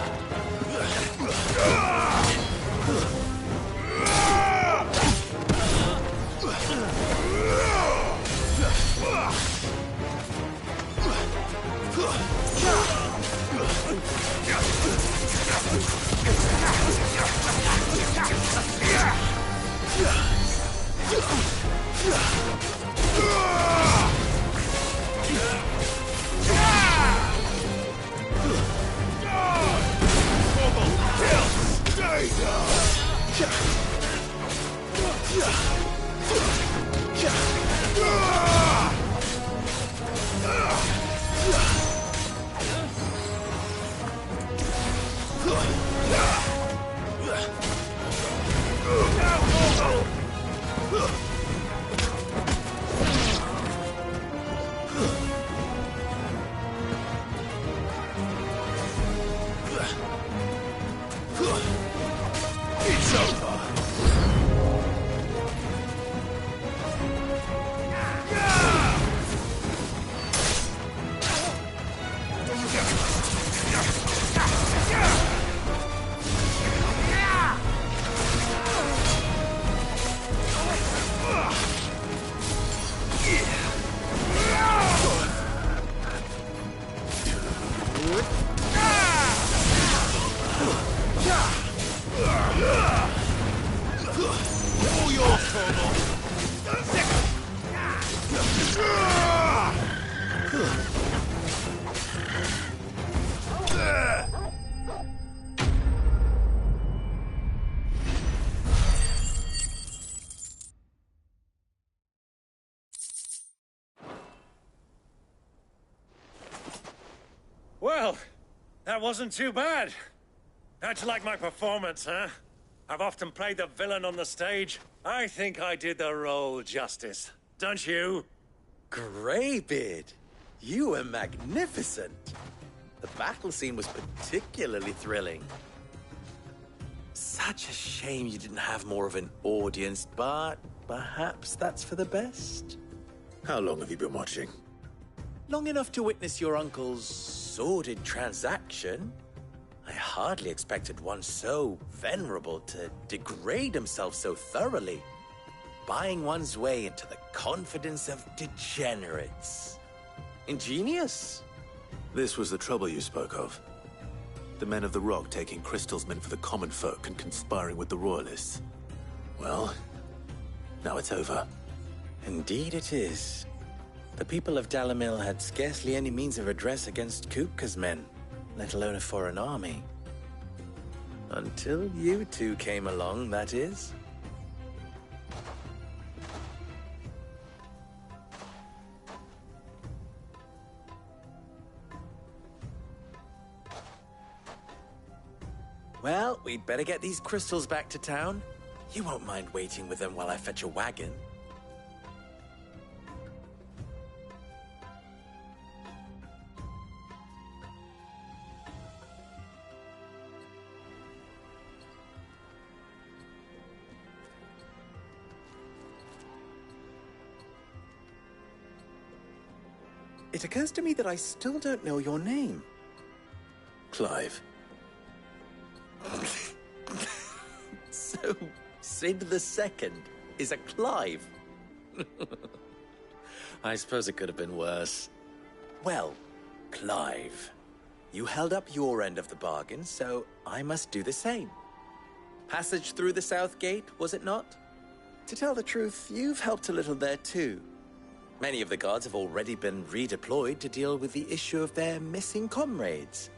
It's over! Well, that wasn't too bad. How'd you like my performance, huh? I've often played the villain on the stage. I think I did the role justice. Don't you? Greybeard, you were magnificent. The battle scene was particularly thrilling. Such a shame you didn't have more of an audience, but perhaps that's for the best. How long have you been watching? Long enough to witness your uncle's sordid transaction. I hardly expected one so venerable to degrade himself so thoroughly, buying one's way into the confidence of degenerates. Ingenious. This was the trouble you spoke of. The men of the Rock taking crystals meant for the common folk and conspiring with the Royalists. Well, now it's over. Indeed it is. The people of Dalamil had scarcely any means of redress against Kupka's men, let alone a foreign army. Until you two came along, that is. Well, we'd better get these crystals back to town. You won't mind waiting with them while I fetch a wagon. It occurs to me that I still don't know your name. Clive. So, Sid the Second is a Clive. I suppose it could have been worse. Well, Clive, you held up your end of the bargain, so I must do the same. Passage through the South Gate, was it not? To tell the truth, you've helped a little there too. Many of the guards have already been redeployed to deal with the issue of their missing comrades.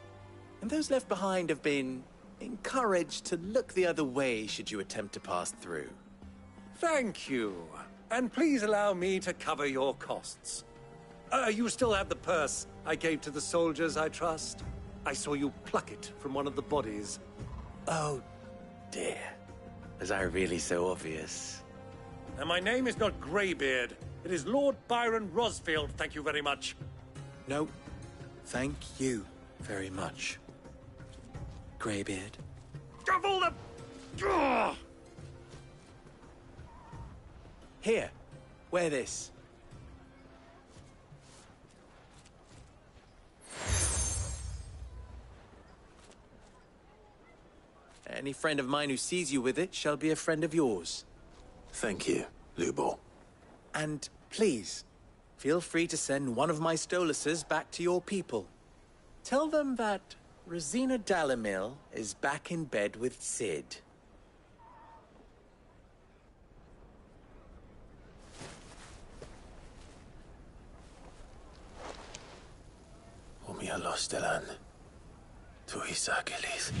And those left behind have been encouraged to look the other way should you attempt to pass through. Thank you. And please allow me to cover your costs. You still have the purse I gave to the soldiers, I trust? I saw you pluck it from one of the bodies. Oh, dear. Was I really so obvious? And my name is not Greybeard. It is Lord Byron Rosfield, thank you very much. No, thank you very much, Greybeard. Of all the... Ugh! Here, wear this. Any friend of mine who sees you with it shall be a friend of yours. Thank you, Lubo. And please, feel free to send one of my Stoluses back to your people. Tell them that Rosina Dalamil is back in bed with Sid. Umia los delan. Tu isa gelis.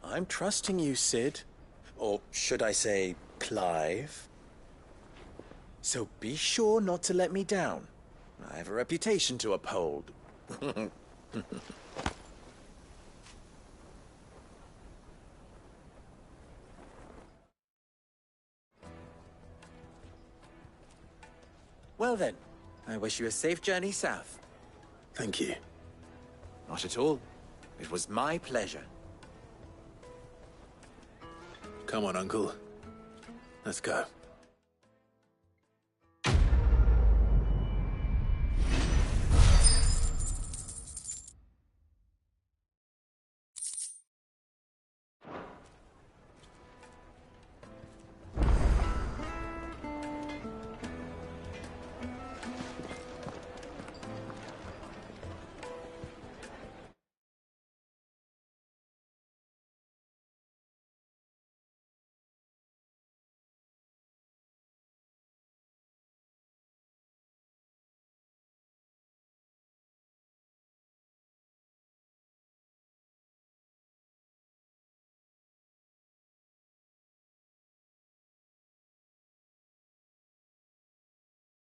I'm trusting you, Sid. Or should I say, Clive? So be sure not to let me down. I have a reputation to uphold. Well then, I wish you a safe journey south. Thank you. Not at all. It was my pleasure. Come on, Uncle. Let's go.